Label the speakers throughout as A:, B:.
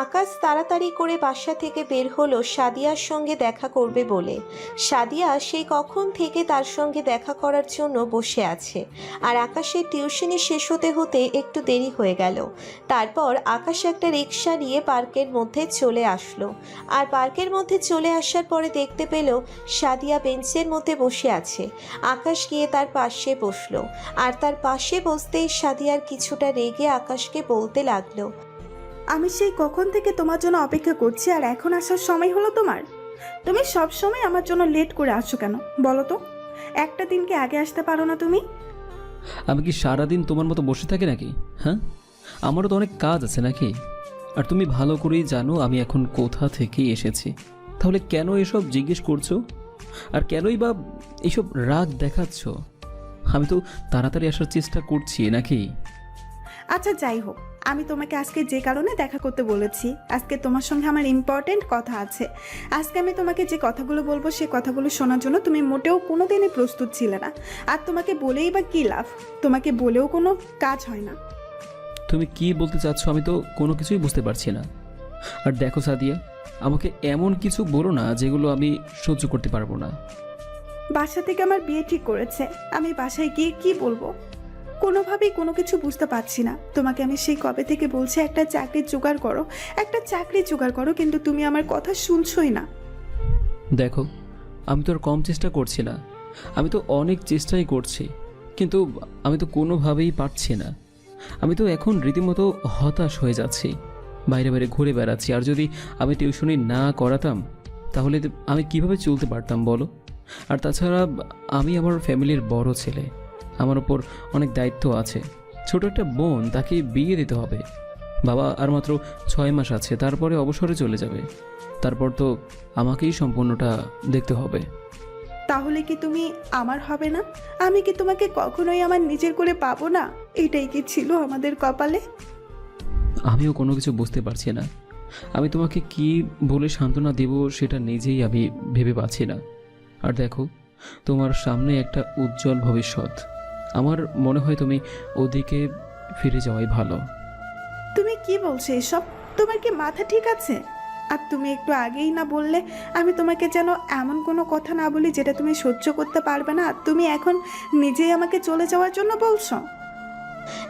A: আকাশ তাড়াতাড়ি করে বাসা থেকে বের হলো সাদিয়ার সঙ্গে দেখা করবে বলে। সাদিয়া সেই কখন থেকে তার সঙ্গে দেখা করার জন্য বসে আছে। আর আকাশের টিউশনি শেষ হতে হতে একটু দেরি হয়ে গেল। তারপর আকাশ একটা রিক্সা নিয়ে পার্কের মধ্যে চলে আসলো। আর পার্কের মধ্যে চলে আসার পরে দেখতে পেল সাদিয়া বেঞ্চের মধ্যে বসে আছে। আকাশ গিয়ে তার পাশে বসলো। আর তার পাশে বসতেই সাদিয়ার কিছুটা রেগে আকাশকে বলতে লাগলো,
B: আমি সেই কখন থেকে তোমার জন্য অপেক্ষা করছি, আর এখন আসার সময় হলো তোমার? তুমি সব সময় আমার জন্য লেট করে আসছো কেন বলো তো? একটা দিনকে আগে আসতে পারো না তুমি?
C: আমি কি সারাদিন তোমার মতো বসে থাকি নাকি? হ্যাঁ, আমারও তো অনেক কাজ আছে নাকি? আর তুমি ভালো করেই জানো আমি এখন কোথা থেকে এসেছি। তাহলে কেন এসব জিজ্ঞেস করছো? আর কেনই বা এইসব রাগ দেখাচ্ছ? আমি তো তাড়াতাড়ি আসার চেষ্টা করছি নাকি?
B: আচ্ছা যাই হোক, আমি তোমাকে আজকে যে কারণে দেখা করতে বলেছি, আজকে তোমার সঙ্গে আমার ইম্পর্টেন্ট কথা আছে। আজকে আমি তোমাকে যে কথাগুলো বলবো সেই কথাগুলো শোনার জন্য তুমি মোটেও কোনোদিনই প্রস্তুত ছিলে না। আর তোমাকে বলেই বা কী লাভ? তোমাকে বলেও কোনো কাজ হয় না।
C: তুমি কি বলতে চাচ্ছ আমি তো কোনো কিছুই বুঝতে পারছি না। আর দেখো সাদিয়া, আমাকে এমন কিছু বলো না যেগুলো আমি সহ্য করতে পারবো না।
B: বাসা থেকে আমার বিয়ে ঠিক করেছে, আমি বাসায় গিয়ে কি বলবো? কোনোভাবেই কোনো কিছু বুঝতে পারছি না। তোমাকে আমি সেই কবে থেকে বলছি একটা চাকরি জোগাড় করো, একটা চাকরি জোগাড় করো, কিন্তু তুমি আমার কথা শুনছোই না।
C: দেখো, আমি তো আর কম চেষ্টা করছি না, আমি তো অনেক চেষ্টাই করছি, কিন্তু আমি তো কোনোভাবেই পারছি না। আমি তো এখন রীতিমতো হতাশ হয়ে যাচ্ছি, বাইরে বাইরে ঘুরে বেড়াচ্ছি। আর যদি আমি টিউশনি না করাতাম তাহলে আমি কিভাবে চলতে পারতাম বলো? আর তাছাড়া আমি আমার ফ্যামিলির বড় ছেলে, আমার ওপর অনেক দায়িত্ব আছে। ছোট একটা বোন, তাকে বিয়ে দিতে হবে। বাবা আর মাত্র 6 মাস আছে, তারপরে অবসরে চলে যাবে। তারপর তো আমাকেই সম্পূর্ণটা দেখতে হবে।
B: তাহলে কি তুমি আমার হবে না? আমি কি তোমাকে কখনোই আমার নিজের করে পাবো না? এটাই কি ছিল আমাদের কপালে?
C: আমিও কোনো কিছু বুঝতে পারছি না। আমি তোমাকে কি বলে সান্ত্বনা দেব সেটা নিজেই আমি ভেবে পাচ্ছি না। আর দেখো, তোমার সামনে একটা উজ্জ্বল ভবিষ্যৎ। আমার মনে হয় তুমি ওদিকে ফিরে যাওয়াই ভালো।
B: তুমি কি বলছো এসব? তোমার কি মাথা ঠিক আছে? আর তুমি একটু আগেই না বললে আমি তোমাকে যেন এমন কোনো কথা না বলি যেটা তুমি সহ্য করতে পারবে না, আর তুমি এখন নিজেই আমাকে চলে যাওয়ার জন্য বলছো?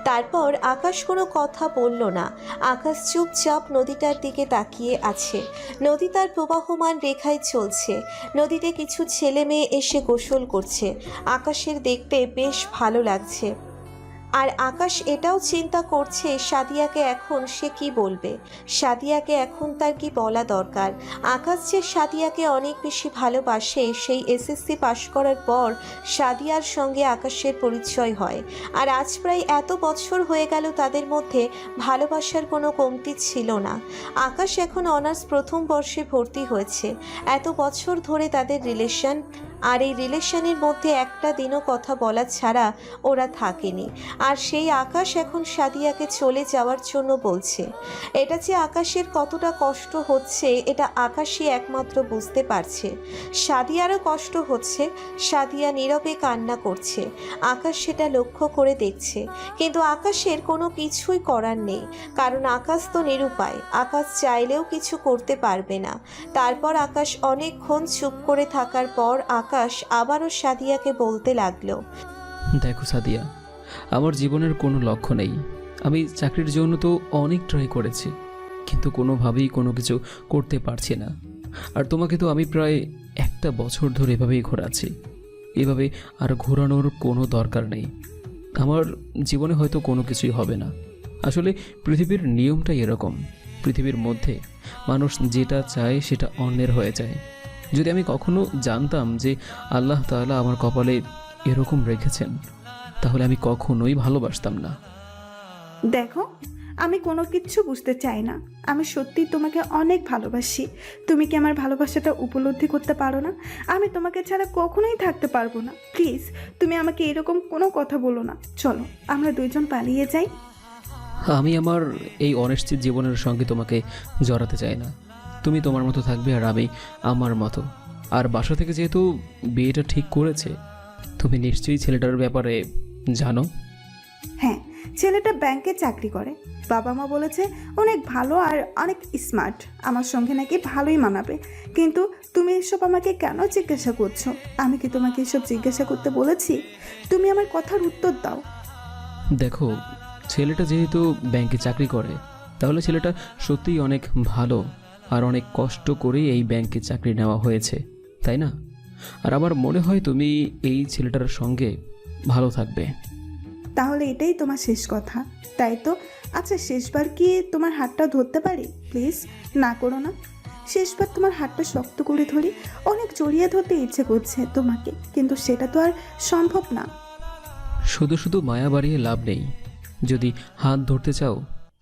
A: তারপর আকাশ কোনো কথা বলল না। আকাশ চুপচাপ নদীটার দিকে তাকিয়ে আছে। নদী তার প্রবাহমান রেখায় চলছে। নদীতে কিছু ছেলে মেয়ে এসে গোসল করছে। আকাশের দেখতে বেশ ভালো লাগছে। আর আকাশ এটাও চিন্তা করছে সাদিয়াকে এখন সে কি বলবে। সাদিয়াকে এখন তার কি বলা দরকার। আকাশ যে সাদিয়াকে অনেক বেশি ভালোবাসে, সেই এসএসসি পাশ করার পর সাদিয়ার সঙ্গে আকাশের পরিচয় হয়। আর আজ প্রায় এত বছর হয়ে গেল তাদের মধ্যে ভালোবাসার কোনো কমতি ছিল না। আকাশ এখন অনার্স প্রথম বর্ষে ভর্তি হয়েছে। এত বছর ধরে তাদের রিলেশন, আর এই রিলেশনের মধ্যে একটা দিনও কথা বলা ছাড়া ওরা থাকেনি। আর সেই আকাশ এখন সাদিয়াকে চলে যাওয়ার জন্য বলছে। এটা যে আকাশের কতটা কষ্ট হচ্ছে এটা আকাশই একমাত্র বুঝতে পারছে। সাদিয়ারও কষ্ট হচ্ছে। সাদিয়া নীরবে কান্না করছে। আকাশ সেটা লক্ষ্য করে দেখছে, কিন্তু আকাশের কোনো কিছুই করার নেই, কারণ আকাশ তো নিরুপায়। আকাশ চাইলেও কিছু করতে পারবে না। তারপর আকাশ অনেকক্ষণ চুপ করে থাকার পর আকাশ আবারও সাদিয়াকে বলতে লাগলো,
C: দেখো সাদিয়া, আমার জীবনের কোনো লক্ষ্য নেই। আমি চাকরির জন্য তো অনেক ট্রাই করেছি, কিন্তু কোনোভাবেই কোনো কিছু করতে পারছি না। আর তোমাকে তো আমি প্রায় একটা বছর ধরে এভাবেই ঘোরাচ্ছি। এভাবে আর ঘোরানোর কোনো দরকার নেই। আমার জীবনে হয়তো কোনো কিছুই হবে না। আসলে পৃথিবীর নিয়মটাই এরকম। পৃথিবীর মধ্যে মানুষ যেটা চায় সেটা অন্যের হয়ে যায়। যদি আমি কখনো জানতাম যে আল্লাহ তাআলা আমার কপালে এরকম রেখেছেন, তাহলে আমি কখনোই ভালোবাসতাম না।
B: দেখো, আমি কোনো কিচ্ছু বুঝতে চাই না। আমি সত্যি তোমাকে অনেক ভালোবাসি। তুমি কি আমার ভালোবাসাটা উপলব্ধি করতে পারো না? আমি তোমাকে ছাড়া কখনোই থাকতে পারবো না। প্লিজ, তুমি আমাকে এরকম কোনো কথা বলো না। চলো আমরা দুইজন পালিয়ে যাই।
C: আমি আমার এই অনিশ্চিত জীবনের সঙ্গে তোমাকে জড়াতে চাই না। তুমি তোমার মতো থাকবে আর আমি আমার মতো। আর বাসা থেকে যেহেতু বিয়েটা ঠিক করেছে, তুমি নিশ্চয়ই ছেলেটার ব্যাপারে জানো।
B: হ্যাঁ, ছেলেটা ব্যাংকে চাকরি করে। বাবা মা বলেছে অনেক ভালো আর অনেক স্মার্ট, আমার সঙ্গে নাকি ভালোই মানাবে। কিন্তু তুমি এসব আমাকে কেন জিজ্ঞাসা করছো? আমি কি তোমাকে এসব জিজ্ঞাসা করতে বলেছি? তুমি আমার কথার উত্তর দাও।
C: দেখো, ছেলেটা যেহেতু ব্যাংকে চাকরি করে, তাহলে ছেলেটা সত্যিই অনেক ভালো আর অনেক কষ্ট করেই এই ব্যাংকে চাকরি নেওয়া হয়েছে, তাই না? আর আমার মনে হয় তুমি এই ছেলেটার সঙ্গে ভালো থাকবে।
B: তাহলে এটাই তোমার শেষ কথা, তাই তো? আচ্ছা, শেষবার কি তোমার হাতটা ধরতে পারি? প্লিজ না করো না। শেষবার তোমার হাতটা শক্ত করে ধরি। অনেক জড়িয়ে ধরতে ইচ্ছে করছে তোমাকে, কিন্তু সেটা তো আর সম্ভব না।
C: শুধু শুধু মায়া বাড়িয়ে লাভ নেই। যদি হাত ধরতে চাও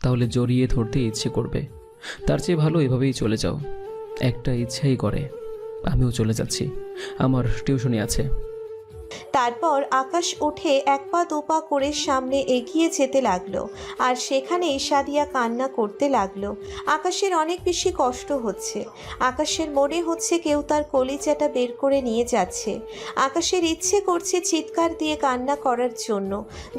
C: তাহলে জড়িয়ে ধরতে ইচ্ছে করবে, তার চেয়ে ভালো এভাবেই চলে যাও। একটা ইচ্ছাই করে, আমিও চলে যাচ্ছি, আমার টিউশনি আছে।
A: তারপর আকাশ উঠে এক পা দুপা করে সামনে এগিয়ে যেতে লাগলো, আর সেখানেই সাদিয়া কান্না করতে লাগলো। আকাশের অনেক বেশি কষ্ট হচ্ছে। আকাশের মনে হচ্ছে কেউ তার কলিজাটা বের করে নিয়ে যাচ্ছে। আকাশের ইচ্ছে করছে চিৎকার দিয়ে কান্না করার জন্য।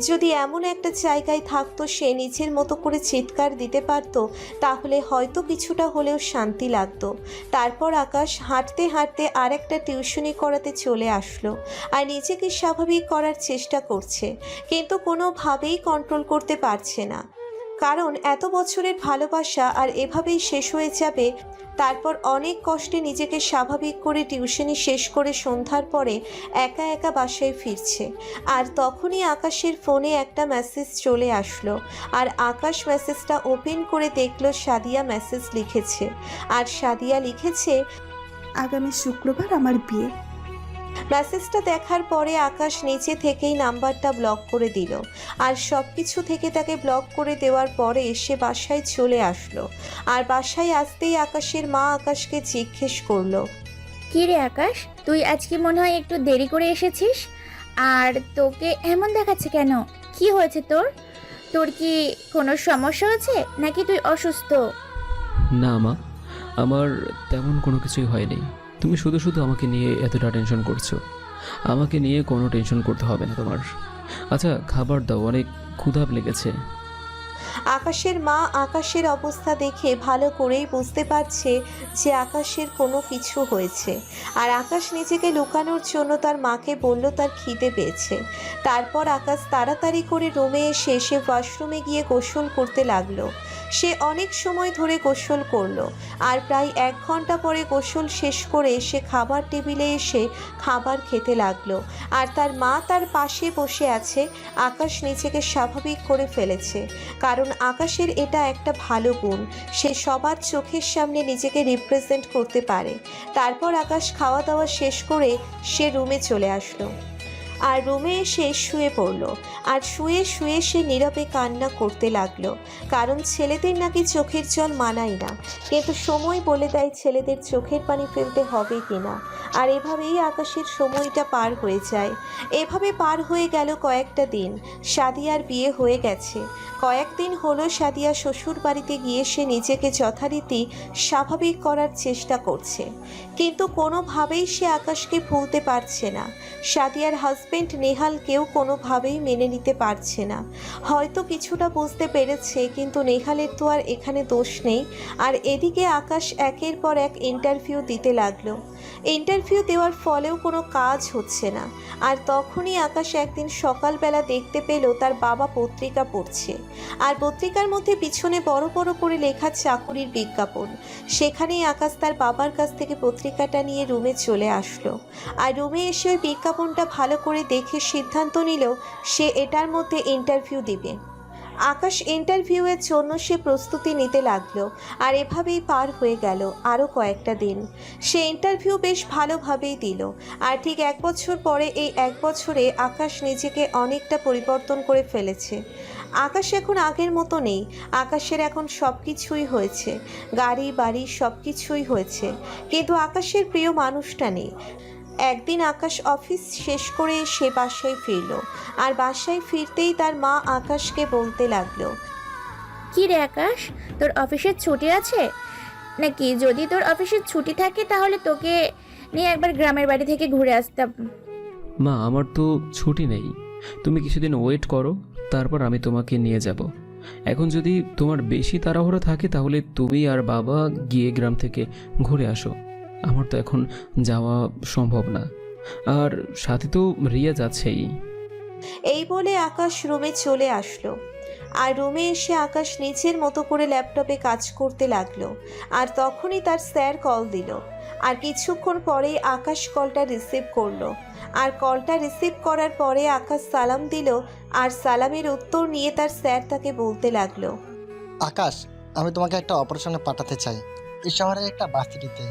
A: যদি এমন একটা জায়গায় থাকতো সে নিজের মতো করে চিৎকার দিতে পারত, তাহলে হয়তো কিছুটা হলেও শান্তি লাগতো। তারপর আকাশ হাঁটতে হাঁটতে আর একটা টিউশনি করাতে চলে আসলো, আর নিজেকে স্বাভাবিক করার চেষ্টা করছে, কিন্তু কোনোভাবেই কন্ট্রোল করতে পারছে না। কারণ এত বছরের ভালোবাসা আর এভাবেই শেষ হয়ে যাবে। তারপর অনেক কষ্টে নিজেকে স্বাভাবিক করে টিউশনি শেষ করে সন্ধ্যার পরে একা একা বাসায় ফিরছে। আর তখনই আকাশের ফোনে একটা মেসেজ চলে আসলো, আর আকাশ মেসেজটা ওপেন করে দেখলো সাদিয়া মেসেজ লিখেছে। আর সাদিয়া লিখেছে,
B: আগামী শুক্রবার আমার বিয়ে।
A: মেসেজটা দেখার পরে আকাশ নিচে থেকেই নাম্বারটা ব্লক করে দিল। আর সব কিছু থেকে তাকে ব্লক করে দেওয়ার পরে সে বাসায় চলে আসলো। আর বাসায় আসতেই আকাশের মা আকাশকে জিজ্ঞেস করলো,
D: কি রে আকাশ, তুই আজকে মনে হয় একটু দেরি করে এসেছিস, আর তোকে এমন দেখাচ্ছে কেন? কি হয়েছে তোর? তোর কি কোনো সমস্যা হয়েছে নাকি তুই অসুস্থ?
C: না মা, আমার তেমন কোনো কিছুই হয়নি। তুমি শুধু শুধু আমাকে নিয়ে এতটা টেনশন করছো। আমাকে নিয়ে কোনো টেনশন করতে হবে না তোমার। আচ্ছা, খাবার দাও, অনেক ক্ষুধা লেগেছে।
A: আকাশের মা আকাশের অবস্থা দেখে ভালো করেই বুঝতে পারছে যে আকাশের কোনো কিছু হয়েছে। আর আকাশ নিজেকে লুকানোর জন্য তার মাকে বলল তার খিদে পেয়েছে। তারপর আকাশ তাড়াতাড়ি করে রুমে এসে সে ওয়াশরুমে গিয়ে গোসল করতে লাগলো। সে অনেক সময় ধরে গোসল করলো, আর প্রায় 1 ঘন্টা পরে গোসল শেষ করে সে খাবার টেবিলে এসে খাবার খেতে লাগলো। আর তার মা তার পাশে বসে আছে। আকাশ নিজেকে স্বাভাবিক করে ফেলেছে, কারণ আকাশের এটা একটা ভালো গুণ, সে সবার চোখের সামনে নিজেকে রিপ্রেজেন্ট করতে পারে। তারপর আকাশ খাওয়া দাওয়া শেষ করে সে রুমে চলে আসলো, আর রুমে এসে শুয়ে পড়ল। আর শুয়ে শুয়ে সে নীরবে কান্না করতে লাগলো, কারণ ছেলেদের নাকি চোখের জল মানায় না, কিন্তু সময় বলে দেয় ছেলেদের চোখের পানি ফেলতে হবে কিনা। আর এভাবেই আকাশের সময়টা পার হয়ে যায়। এভাবে পার হয়ে গেল কয়েকটা দিন। সাদিয়ার বিয়ে হয়ে গেছে। কয়েকদিন হলো সাদিয়া শ্বশুর বাড়িতে গিয়ে সে নিজেকে যথারীতি স্বাভাবিক করার চেষ্টা করছে, কিন্তু কোনোভাবেই সে আকাশকে ভুলতে পারছে না। সাদিয়ার হাজবেন্ড নেহালকেও কোনোভাবেই মেনে নিতে পারছে না। হয়তো কিছুটা বুঝতে পেরেছে, কিন্তু নেহালের তো আর এখানে দোষ নেই। আর এদিকে আকাশ একের পর এক ইন্টারভিউ দিতে লাগলো। ইন্টারভিউ দেওয়ার ফলেও কোনো কাজ হচ্ছে না। আর তখনই আকাশ একদিন সকালবেলা দেখতে পেল তার বাবা পত্রিকা পড়ছে, আর পত্রিকার মধ্যে পিছনে বড় বড় করে লেখা চাকুরির বিজ্ঞাপন। সেখানেই আকাশ তার বাবার কাছ থেকে পত্রিকাটা নিয়ে রুমে চলে আসলো। আর রুমে এসে ওই বিজ্ঞাপনটা ভালো করে দেখে সিদ্ধান্ত নিল সে এটার মধ্যে ইন্টারভিউ দিবে। আকাশ ইন্টারভিউয়ের জন্য সে প্রস্তুতি নিতে লাগলো। আর এভাবেই পার হয়ে গেল আরও কয়েকটা দিন। সে ইন্টারভিউ বেশ ভালোভাবেই দিল। আর ঠিক 1 বছর পরে, এই 1 বছরে আকাশ নিজেকে অনেকটা পরিবর্তন করে ফেলেছে। আকাশ এখন আগের মতো নেই। আকাশের এখন সব কিছুই হয়েছে, গাড়ি বাড়ি সব কিছুই হয়েছে, কিন্তু আকাশের প্রিয় মানুষটা নেই। একদিন আকাশ অফিস শেষ করে সে বাসায় ফিরল। আর বাসায় ফিরতেই তার মা আকাশকে বলতে লাগলো,
D: কি রে আকাশ, তোর অফিসের ছুটি আছে নাকি? যদি তোর অফিসের ছুটি থাকে তাহলে তোকে নিয়ে একবার গ্রামের বাড়ি থেকে ঘুরে আসতাম।
C: মা, আমার তো ছুটি নেই, তুমি কিছুদিন ওয়েট করো, তারপর আমি তোমাকে নিয়ে যাব। এখন যদি তোমার বেশি তাড়াহুড়ো থাকে তাহলে তুমি আর বাবা গিয়ে গ্রাম থেকে ঘুরে আসো। আমার তো এখন যাওয়া সম্ভব না, আর সাথে তো রিয়া যাচ্ছেই।
A: এই বলে আকাশ রুমে চলে আসলো। আর রুমে এসে আকাশ নিজের মতো করে ল্যাপটপে কাজ করতে লাগলো। আর তখনই তার স্যার কল দিল। আর কিছুক্ষণ পরেই আকাশ কলটা রিসিভ করলো। আর কলটা রিসিভ করার পরে আকাশ সালাম দিল। আর সালামের উত্তর নিয়ে তার স্যার তাকে বলতে লাগলো,
E: আকাশ, আমি তোমাকে একটা অপারেশনে পাঠাতে চাই, এই শহরের একটা ভার্সিটিতে।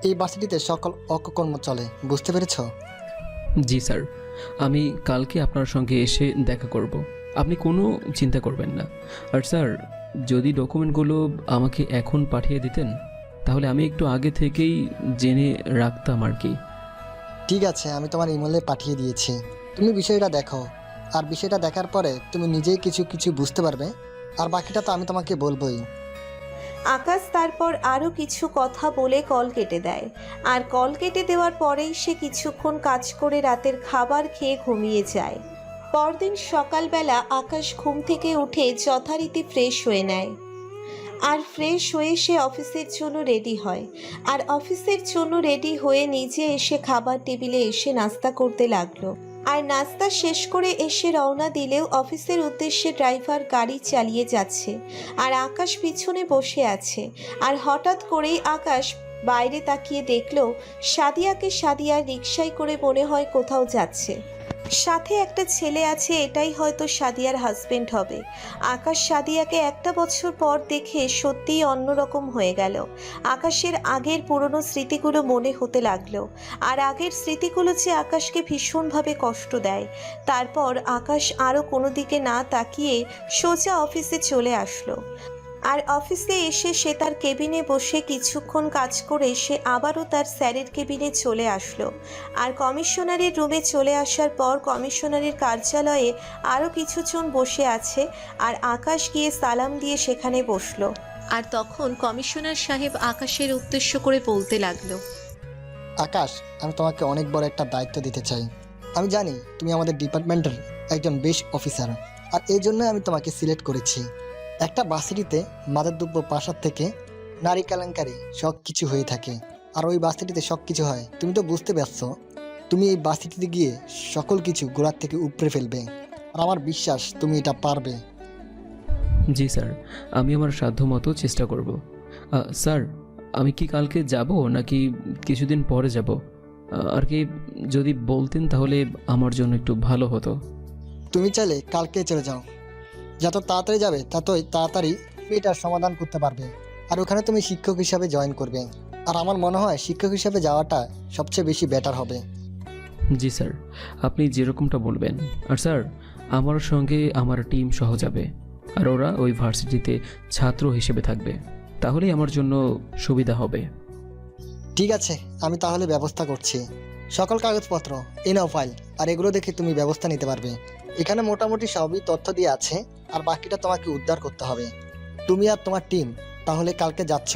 E: এই ভার্সিটিতে সকল অকর্ম চলে, বুঝতে পেরেছো?
C: জি স্যার, আমি কালকে আপনার সঙ্গে এসে দেখা করব, আপনি কোনো চিন্তা করবেন না। আর স্যার, যদি ডকুমেন্টগুলো আমাকে এখন পাঠিয়ে দিতেন তাহলে আমি একটু আগে থেকেই জেনে রাখতাম আর কি।
E: ঠিক আছে, আমি তোমার ইমেলে পাঠিয়ে দিয়েছি, তুমি বিষয়টা দেখো। আর বিষয়টা দেখার পরে তুমি নিজেই কিছু কিছু বুঝতে পারবে, আর বাকিটা তো আমি তোমাকে বলবোই।
A: আকাশ তারপর আরও কিছু কথা বলে কল কেটে দেয়। আর কল কেটে দেওয়ার পরেই সে কিছুক্ষণ কাজ করে রাতের খাবার খেয়ে ঘুমিয়ে যায়। পরদিন সকালবেলা আকাশ ঘুম থেকে উঠে যথারীতি ফ্রেশ হয়ে নেয়। আর ফ্রেশ হয়ে সে অফিসের জন্য রেডি হয়। আর অফিসের জন্য রেডি হয়ে নিজে এসে খাবার টেবিলে এসে নাস্তা করতে লাগলো। আর নাস্তা শেষ করে এসে রওনা দিলেও অফিসের উদ্দেশ্যে ড্রাইভার গাড়ি চালিয়ে যাচ্ছে। আর আকাশ পিছনে বসে আছে। আর হঠাৎ করেই আকাশ বাইরে তাকিয়ে দেখলো সাদিয়া রিকশায় করে মনে হয় কোথাও যাচ্ছে। সাথে একটা ছেলে আছে, এটাই হয়তো সাদিয়ার হাজবেন্ড হবে। আকাশ সাদিয়াকে একটা বছর পর দেখে সত্যিই অন্যরকম হয়ে গেল। আকাশের আগের পুরনো স্মৃতিগুলো মনে হতে লাগলো। আর আগের স্মৃতিগুলো যে আকাশকে ভীষণভাবে কষ্ট দেয়। তারপর আকাশ আরও কোনো দিকে না তাকিয়ে সোজা অফিসে চলে আসলো। আর অফিসে এসে সে তার কেবিনে বসে কিছুক্ষণ কাজ করে সে আবারও তার স্যারের কেবিনে চলে আসলো। আর কমিশনারের রুমে চলে আসার পর কমিশনারের কার্যালয়ে আরও কিছুজন বসে আছে। আর আকাশ গিয়ে সালাম দিয়ে সেখানে বসলো। আর তখন কমিশনার সাহেব আকাশের উদ্দেশ্য করে বলতে লাগলো,
E: আকাশ, আমি তোমাকে অনেক বড় একটা দায়িত্ব দিতে চাই। আমি জানি তুমি আমাদের ডিপার্টমেন্টের একজন বেস্ট অফিসার, আর এই জন্য আমি তোমাকে সিলেক্ট করেছি। একটা ভার্সিটিতে মাদকদ্রব্য পাশার থেকে নারী কেলেঙ্কারি সব কিছু হয়ে থাকে, আর ওই ভার্সিটিতে সব কিছু হয়। তুমি তো বুঝতে পারছো, তুমি এই ভার্সিটিতে গিয়ে সকল কিছু গোড়ার থেকে উপড়ে ফেলবে, আর আমার বিশ্বাস তুমি এটা পারবে।
C: জি স্যার, আমি আমার সাধ্যমতো চেষ্টা করব। স্যার, আমি কি কালকে যাব নাকি কিছুদিন পরে যাব? আর কি যদি বলতেন তাহলে আমার জন্য একটু ভালো হতো।
E: তুমি চাইলে কালকে চলে যাও, যত তাড়াতাড়ি যাবে ততই তাড়াতাড়ি এটার সমাধান করতে পারবে। আর ওখানে তুমি শিক্ষক হিসাবে জয়েন করবে, আর আমার মনে হয় শিক্ষক হিসাবে যাওয়াটা সবচেয়ে বেশি বেটার হবে।
C: জি স্যার, আপনি যেরকমটা বলবেন। আর স্যার, আমার সঙ্গে আমার টিম সহ যাবে, আর ওরা ওই ভার্সিটিতে ছাত্র হিসেবে থাকবে, তাহলেই আমার জন্য সুবিধা হবে।
E: ঠিক আছে, আমি তাহলে ব্যবস্থা করছি। সকল কাগজপত্র এই নাও ফাইল, আর এগুলো দেখে তুমি ব্যবস্থা নিতে পারবে। এখানে মোটামুটি সবই তথ্য দিয়ে আছে, আর বাকিটা তোমাকে উদ্ধার করতে হবে। তুমি আর তোমার টিম তাহলে কালকে যাচ্ছ।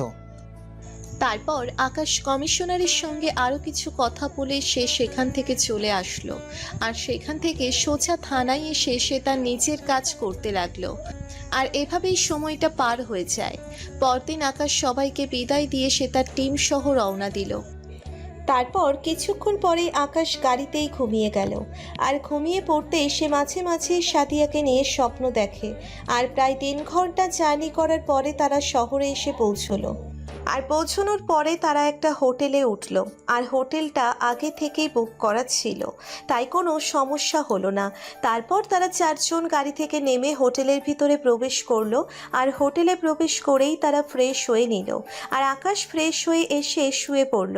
A: তারপর আকাশ কমিশনারের সঙ্গে আরও কিছু কথা বলে সে সেখান থেকে চলে আসলো। আর সেখান থেকে সোজা থানায় এসে সে তার নিজের কাজ করতে লাগলো। আর এভাবেই সময়টা পার হয়ে যায়। পরদিন আকাশ সবাইকে বিদায় দিয়ে সে তার টিম সহ রওনা দিল। তারপর কিছুক্ষণ পরেই আকাশ গাড়িতেই ঘুমিয়ে গেল। আর ঘুমিয়ে পড়তেই সে মাঝে মাঝে সাদিয়াকে নিয়ে স্বপ্ন দেখে। আর প্রায় 3 ঘন্টা জার্নি করার পরে তারা শহরে এসে পৌঁছলো। আর পৌঁছানোর পরে তারা একটা হোটেলে উঠল। আর হোটেলটা আগে থেকেই বুক করা ছিল, তাই কোনো সমস্যা হলো না। তারপর তারা 4 জন গাড়ি থেকে নেমে হোটেলের ভিতরে প্রবেশ করলো। আর হোটেলে প্রবেশ করেই তারা ফ্রেশ হয়ে নিল। আর আকাশ ফ্রেশ হয়ে এসে শুয়ে পড়ল,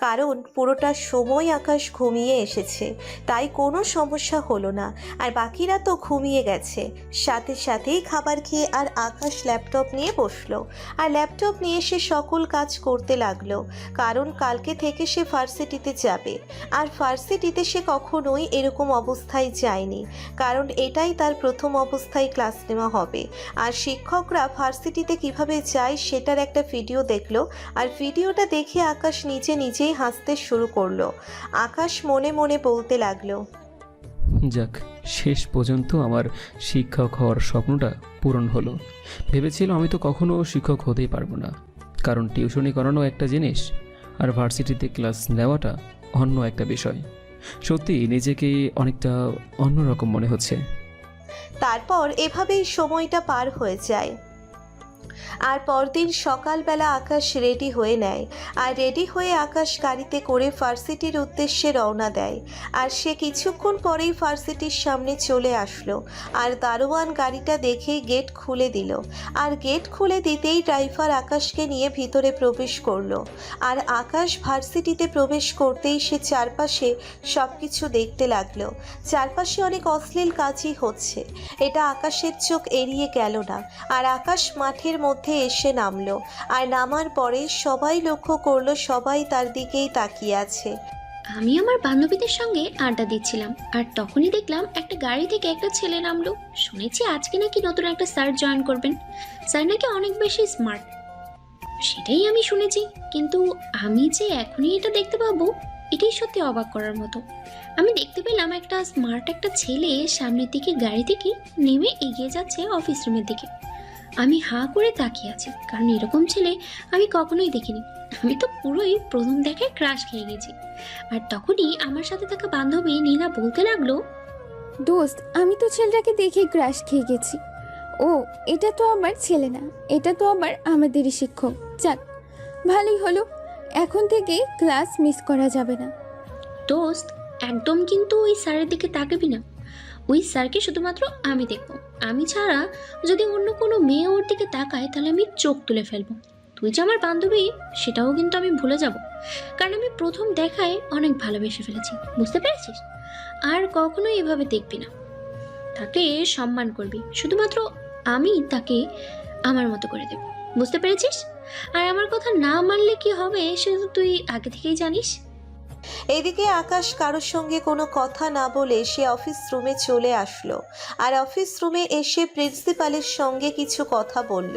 A: কারণ পুরোটা সময় আকাশ ঘুমিয়ে এসেছে, তাই কোনো সমস্যা হলো না। আর বাকিরা তো ঘুমিয়ে গেছে। সাথে সাথেই খাবার খেয়ে আর আকাশ ল্যাপটপ নিয়ে বসলো। আর ল্যাপটপ নিয়ে সে সকল কাজ করতে লাগলো, কারণ কালকে থেকে সে ভার্সিটিতে যাবে। আর ভার্সিটিতে সে কখনোই এরকম অবস্থায় যায়নি, কারণ এটাই তার প্রথম অবস্থায় ক্লাস নেওয়া হবে। আর শিক্ষকরা ভার্সিটিতে কিভাবে যায় সেটার একটা ভিডিও দেখলো। আর ভিডিওটা দেখে আকাশ নিজেই হাসতে শুরু করলো। আকাশ মনে মনে বলতে লাগলো,
C: যাক, শেষ পর্যন্ত আমার শিক্ষক হওয়ার স্বপ্নটা পূরণ হলো। ভেবেছিলাম আমি তো কখনো শিক্ষক হতেই পারবো না, কারণ টিউশনি করানো একটা জিনিস আর ভার্সিটিতে ক্লাস নেওয়াটা অন্য একটা বিষয়। সত্যি নিজেকে অনেকটা অন্যরকম মনে হচ্ছে।
A: তারপর এভাবেই সময়টা পার হয়ে যায়। আর পরদিন সকালবেলা আকাশ রেডি হয়ে নেয়, আর রেডি হয়ে আকাশ গাড়িতে করে ভার্সিটির উদ্দেশ্যে রওনা দেয়। আর সে কিছুক্ষণ পরেই ভার্সিটির সামনে চলে আসলো, আর দারোয়ান গাড়িটা দেখেই গেট খুলে দিল। আর গেট খুলে দিতেই ড্রাইভার আকাশকে নিয়ে ভিতরে প্রবেশ করলো। আর আকাশ ভার্সিটিতে প্রবেশ করতেই সে চারপাশে সব কিছু দেখতে লাগলো। চারপাশে অনেক অশ্লীল কাজই হচ্ছে, এটা আকাশের চোখ এড়িয়ে গেল না। আর আকাশ মাঠের মধ্যে এসে নামলো, আর নামার পরে সবাই লক্ষ্য করলো সবাই তার দিকেই তাকিয়ে আছে।
F: আমি আমার বান্ধবীদের সঙ্গে আড্ডা দিচ্ছিলাম, আর তখনই দেখলাম একটা গাড়ি থেকে একটা ছেলে নামলো। শুনেছি আজকে নাকি নতুন একটা স্যার জয়েন করবেন। স্যার নাকি অনেক বেশি স্মার্ট, সেটাই আমি শুনেছি। কিন্তু আমি যে এখনই এটা দেখতে পাবো, এটাই সত্যি অবাক করার মতো। আমি দেখতে পেলাম একটা স্মার্ট একটা ছেলে সামনের দিকে গাড়ি থেকে নেমে এগিয়ে যাচ্ছে অফিস রুমের দিকে। আমি হাঁ করে তাকিয়ে আছি, কারণ এরকম ছেলে আমি কখনোই দেখিনি। আমি তো পুরোই প্রথম দেখায় ক্রাশ খেয়ে গেছি। আর তখনই আমার সাথে থাকা বান্ধবী নীলা বলতে লাগলো,
G: দোস্ত, আমি তো ছেলেটাকে দেখে ক্রাশ খেয়ে গেছি। ও, এটা তো আমার ছেলে না, এটা তো আবার আমাদেরই শিক্ষক। যাক, ভালোই হলো, এখন থেকে ক্লাস মিস করা যাবে না।
F: দোস্ত একদম কিন্তু ওই স্যারের দিকে তাকাবি না। ওই স্যারকে শুধুমাত্র আমি দেখবো। আমি ছাড়া যদি অন্য কোনো মেয়ে ওর দিকে তাকায়, তাহলে আমি চোখ তুলে ফেলবো। তুই যে আমার বান্ধবী, সেটাও কিন্তু আমি ভুলে যাব, কারণ আমি প্রথম দেখায় অনেক ভালোবেসে ফেলেছি, বুঝতে পেরেছিস? আর কখনোই এভাবে দেখবি না, তাকে সম্মান করবি। শুধুমাত্র আমি তাকে আমার মতো করে দেব, বুঝতে পেরেছিস? আর আমার কথা না মানলে কি হবে সেটা তো তুই আগে থেকেই জানিস।
A: এদিকে আকাশ কারোর সঙ্গে কোনো কথা না বলে সে অফিস রুমে চলে আসলো। আর অফিস রুমে এসে প্রিন্সিপালের সঙ্গে কিছু কথা বলল।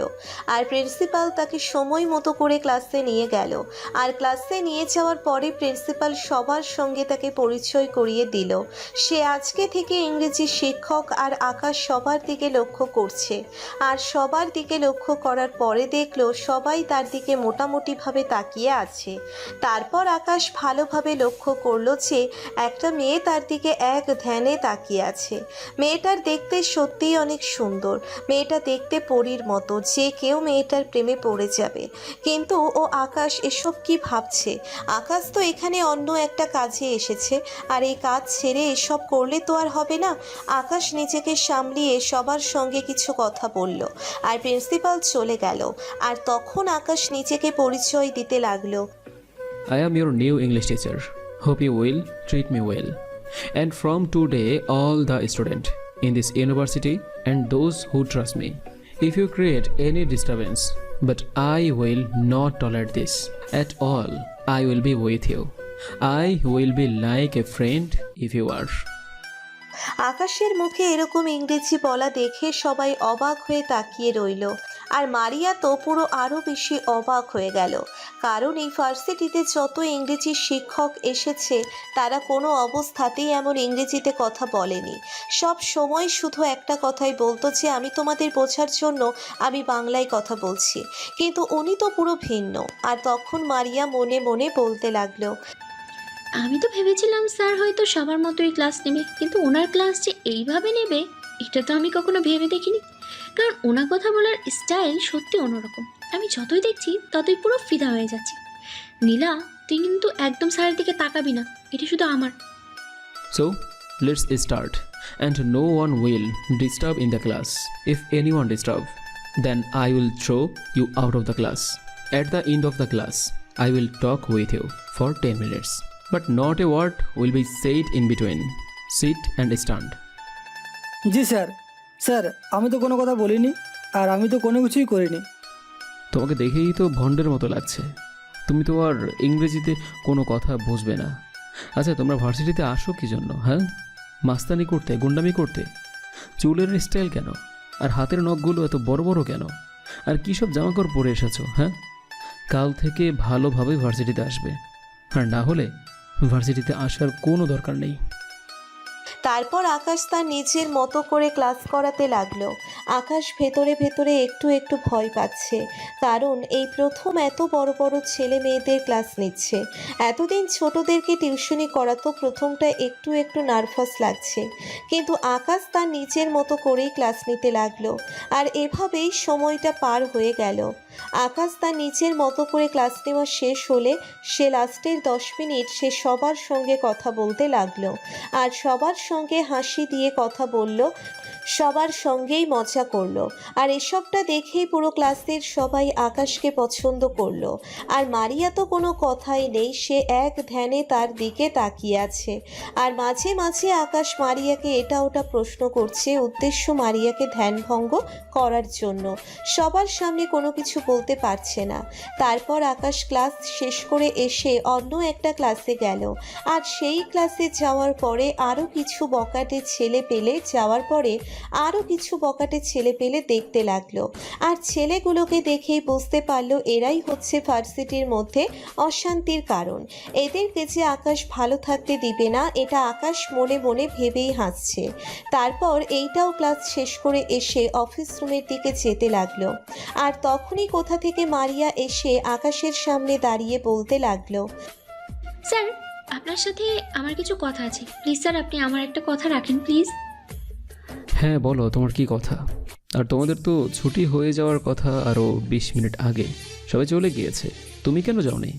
A: আর প্রিন্সিপাল তাকে সময় মতো করে ক্লাসে নিয়ে গেল। আর ক্লাসে নিয়ে যাওয়ার পরে প্রিন্সিপাল সবার সঙ্গে তাকে পরিচয় করিয়ে দিল। সে আজকে থেকে ইংরেজি শিক্ষক। আর আকাশ সবার দিকে লক্ষ্য করছে। আর সবার দিকে লক্ষ্য করার পরে দেখলো সবাই তার দিকে মোটামুটিভাবে তাকিয়ে আছে। তারপর আকাশ ভালোভাবে লক্ষ্য করলো যে একটা মেয়ে তার দিকে এক ধ্যানে তাকিয়ে আছে। মেয়েটার দেখতে সত্যিই অনেক সুন্দর। মেয়েটা দেখতে পরীর মতো, যে কেউ মেয়েটার প্রেমে পড়ে যাবে। কিন্তু ও আকাশ এসব কি ভাবছে? আকাশ তো এখানে অন্য একটা কাজে এসেছে, আর এই কাজ ছেড়ে এসব করলে তো আর হবে না। আকাশ নিজেকে সামলিয়ে সবার সঙ্গে কিছু কথা বলল, আর প্রিন্সিপাল চলে গেল। আর তখন আকাশ নিজেকে পরিচয় দিতে লাগলো।
C: I am your new English teacher. Hope you will treat me well. And from today, all the students in this university and those who trust me, if you create any disturbance, but I will not tolerate this at all. I will be with you. I will be like a friend if you are.
A: আকাশের মুখে এরকম ইংরেজি বলা দেখে সবাই অবাক হয়ে তাকিয়ে রইল। আর মারিয়া তো পুরো আরও বেশি অবাক হয়ে গেল, কারণ এই ভার্সিটিতে যত ইংরেজি শিক্ষক এসেছে তারা কোনো অবস্থাতেই এমন ইংরেজিতে কথা বলেনি। সব সময় শুধু একটা কথাই বলতো যে আমি তোমাদের বোঝার জন্য আমি বাংলায় কথা বলছি, কিন্তু উনি তো পুরো ভিন্ন। আর তখন মারিয়া মনে মনে বলতে লাগলো,
F: আমি তো ভেবেছিলাম স্যার হয়তো সবার মতোই ক্লাস নেবে, কিন্তু ওনার ক্লাস যে এইভাবে নেবে এটা তো আমি কখনো ভেবে দেখিনি। কারণ ওনার কথা বলার স্টাইল সত্যি অন্যরকম। আমি যতই দেখছি ততই পুরো ফিদা হয়ে যাচ্ছি। নীলা, তুই কিন্তু একদম স্যারের দিকে তাকাবি না, এটা শুধু আমার।
C: So, let's start. And no one will disturb in the class. If anyone disturb, then I will throw you out of the class. At the end of the class, I will talk with you for 10 minutes. But not a word will be said in between. Sit and stand.
H: G sir. Sir, আমি তো কোনো কথা বলিনি, আর আমি তো কোনো কিছুই করিনি।
C: তোমাকে দেখেই তো ভণ্ডের মতো লাগছে। তুমি তো আর ইংরেজিতে কোনো কথা বুঝবে না। আচ্ছা, তোমরা ভার্সিটিতে আসো কী জন্য? হ্যাঁ, মাস্তানি করতে, গুন্ডামি করতে? চুলের স্টাইল কেন? আর হাতের নখগুলো এত বড় বড় কেন? আর কী সব জামাকাপড় পরে এসেছো? হ্যাঁ, কাল থেকে ভালোভাবে ভার্সিটিতে আসবে, আর না হলে ভার্সিটিতে আসার কোনো দরকার নেই।
A: তারপর আকাশ তার নিজের মতো করে ক্লাস করাতে লাগলো। আকাশ ভেতরে ভেতরে একটু একটু ভয় পাচ্ছে, কারণ এই প্রথম এত বড় বড় ছেলে মেয়েদের ক্লাস নিচ্ছে। এতদিন ছোটদেরকে টিউশনি করাতো, প্রথমটা একটু একটু নার্ভাস লাগছে, কিন্তু আকাশ তার নিজের মতো করেই ক্লাস নিতে লাগলো। আর এভাবেই সময়টা পার হয়ে গেল। আকাশ তার নিজের মতো করে ক্লাস নেওয়া শেষ হলে সে লাস্টের 10 মিনিট সে সবার সঙ্গে কথা বলতে লাগলো, আর সবার সঙ্গে হাসি দিয়ে কথা বলল, সবার সঙ্গেই মজা করলো। আর এসবটা দেখেই পুরো ক্লাসের সবাই আকাশকে পছন্দ করলো। আর মারিয়া তো কোনো কথাই নেই, সে এক ধ্যানে তার দিকে তাকিয়ে আছে। আর মাঝে মাঝে আকাশ মারিয়াকে এটা ওটা প্রশ্ন করছে, উদ্দেশ্য মারিয়াকে ধ্যানভঙ্গ করার জন্য। সবার সামনে কোনো কিছু বলতে পারছে না। তারপর আকাশ ক্লাস শেষ করে এসে অন্য একটা ক্লাসে গেল। আর সেই ক্লাসে যাওয়ার পরে আরও কিছু বকাটে ছেলে পেলে যাওয়ার পরে আরও কিছু বকাটে ছেলে পেলে দেখতে লাগলো। আর ছেলেগুলোকে দেখেই বুঝতে পারলো এরাই হচ্ছে ভার্সিটির মধ্যে অশান্তির কারণ। এদেরকে যে আকাশ ভালো থাকতে দিবে না, এটা আকাশ মনে মনে ভেবেই হাসছে। তারপর এইটাও ক্লাস শেষ করে এসে অফিস রুমের দিকে যেতে লাগলো। আর তখনই কোথা থেকে মারিয়া এসে আকাশের সামনে দাঁড়িয়ে বলতে লাগলো,
F: স্যার, আপনার সাথে আমার কিছু কথা আছে। প্লিজ স্যার, আপনি আমার একটা কথা রাখেন প্লিজ।
C: হ্যাঁ বলো, তোমার কি কথা? আর তোমাদের তো ছুটি হয়ে যাওয়ার কথা আরও 20 মিনিট আগে, সবাই চলে গিয়েছে, তুমি কেন যাওনি?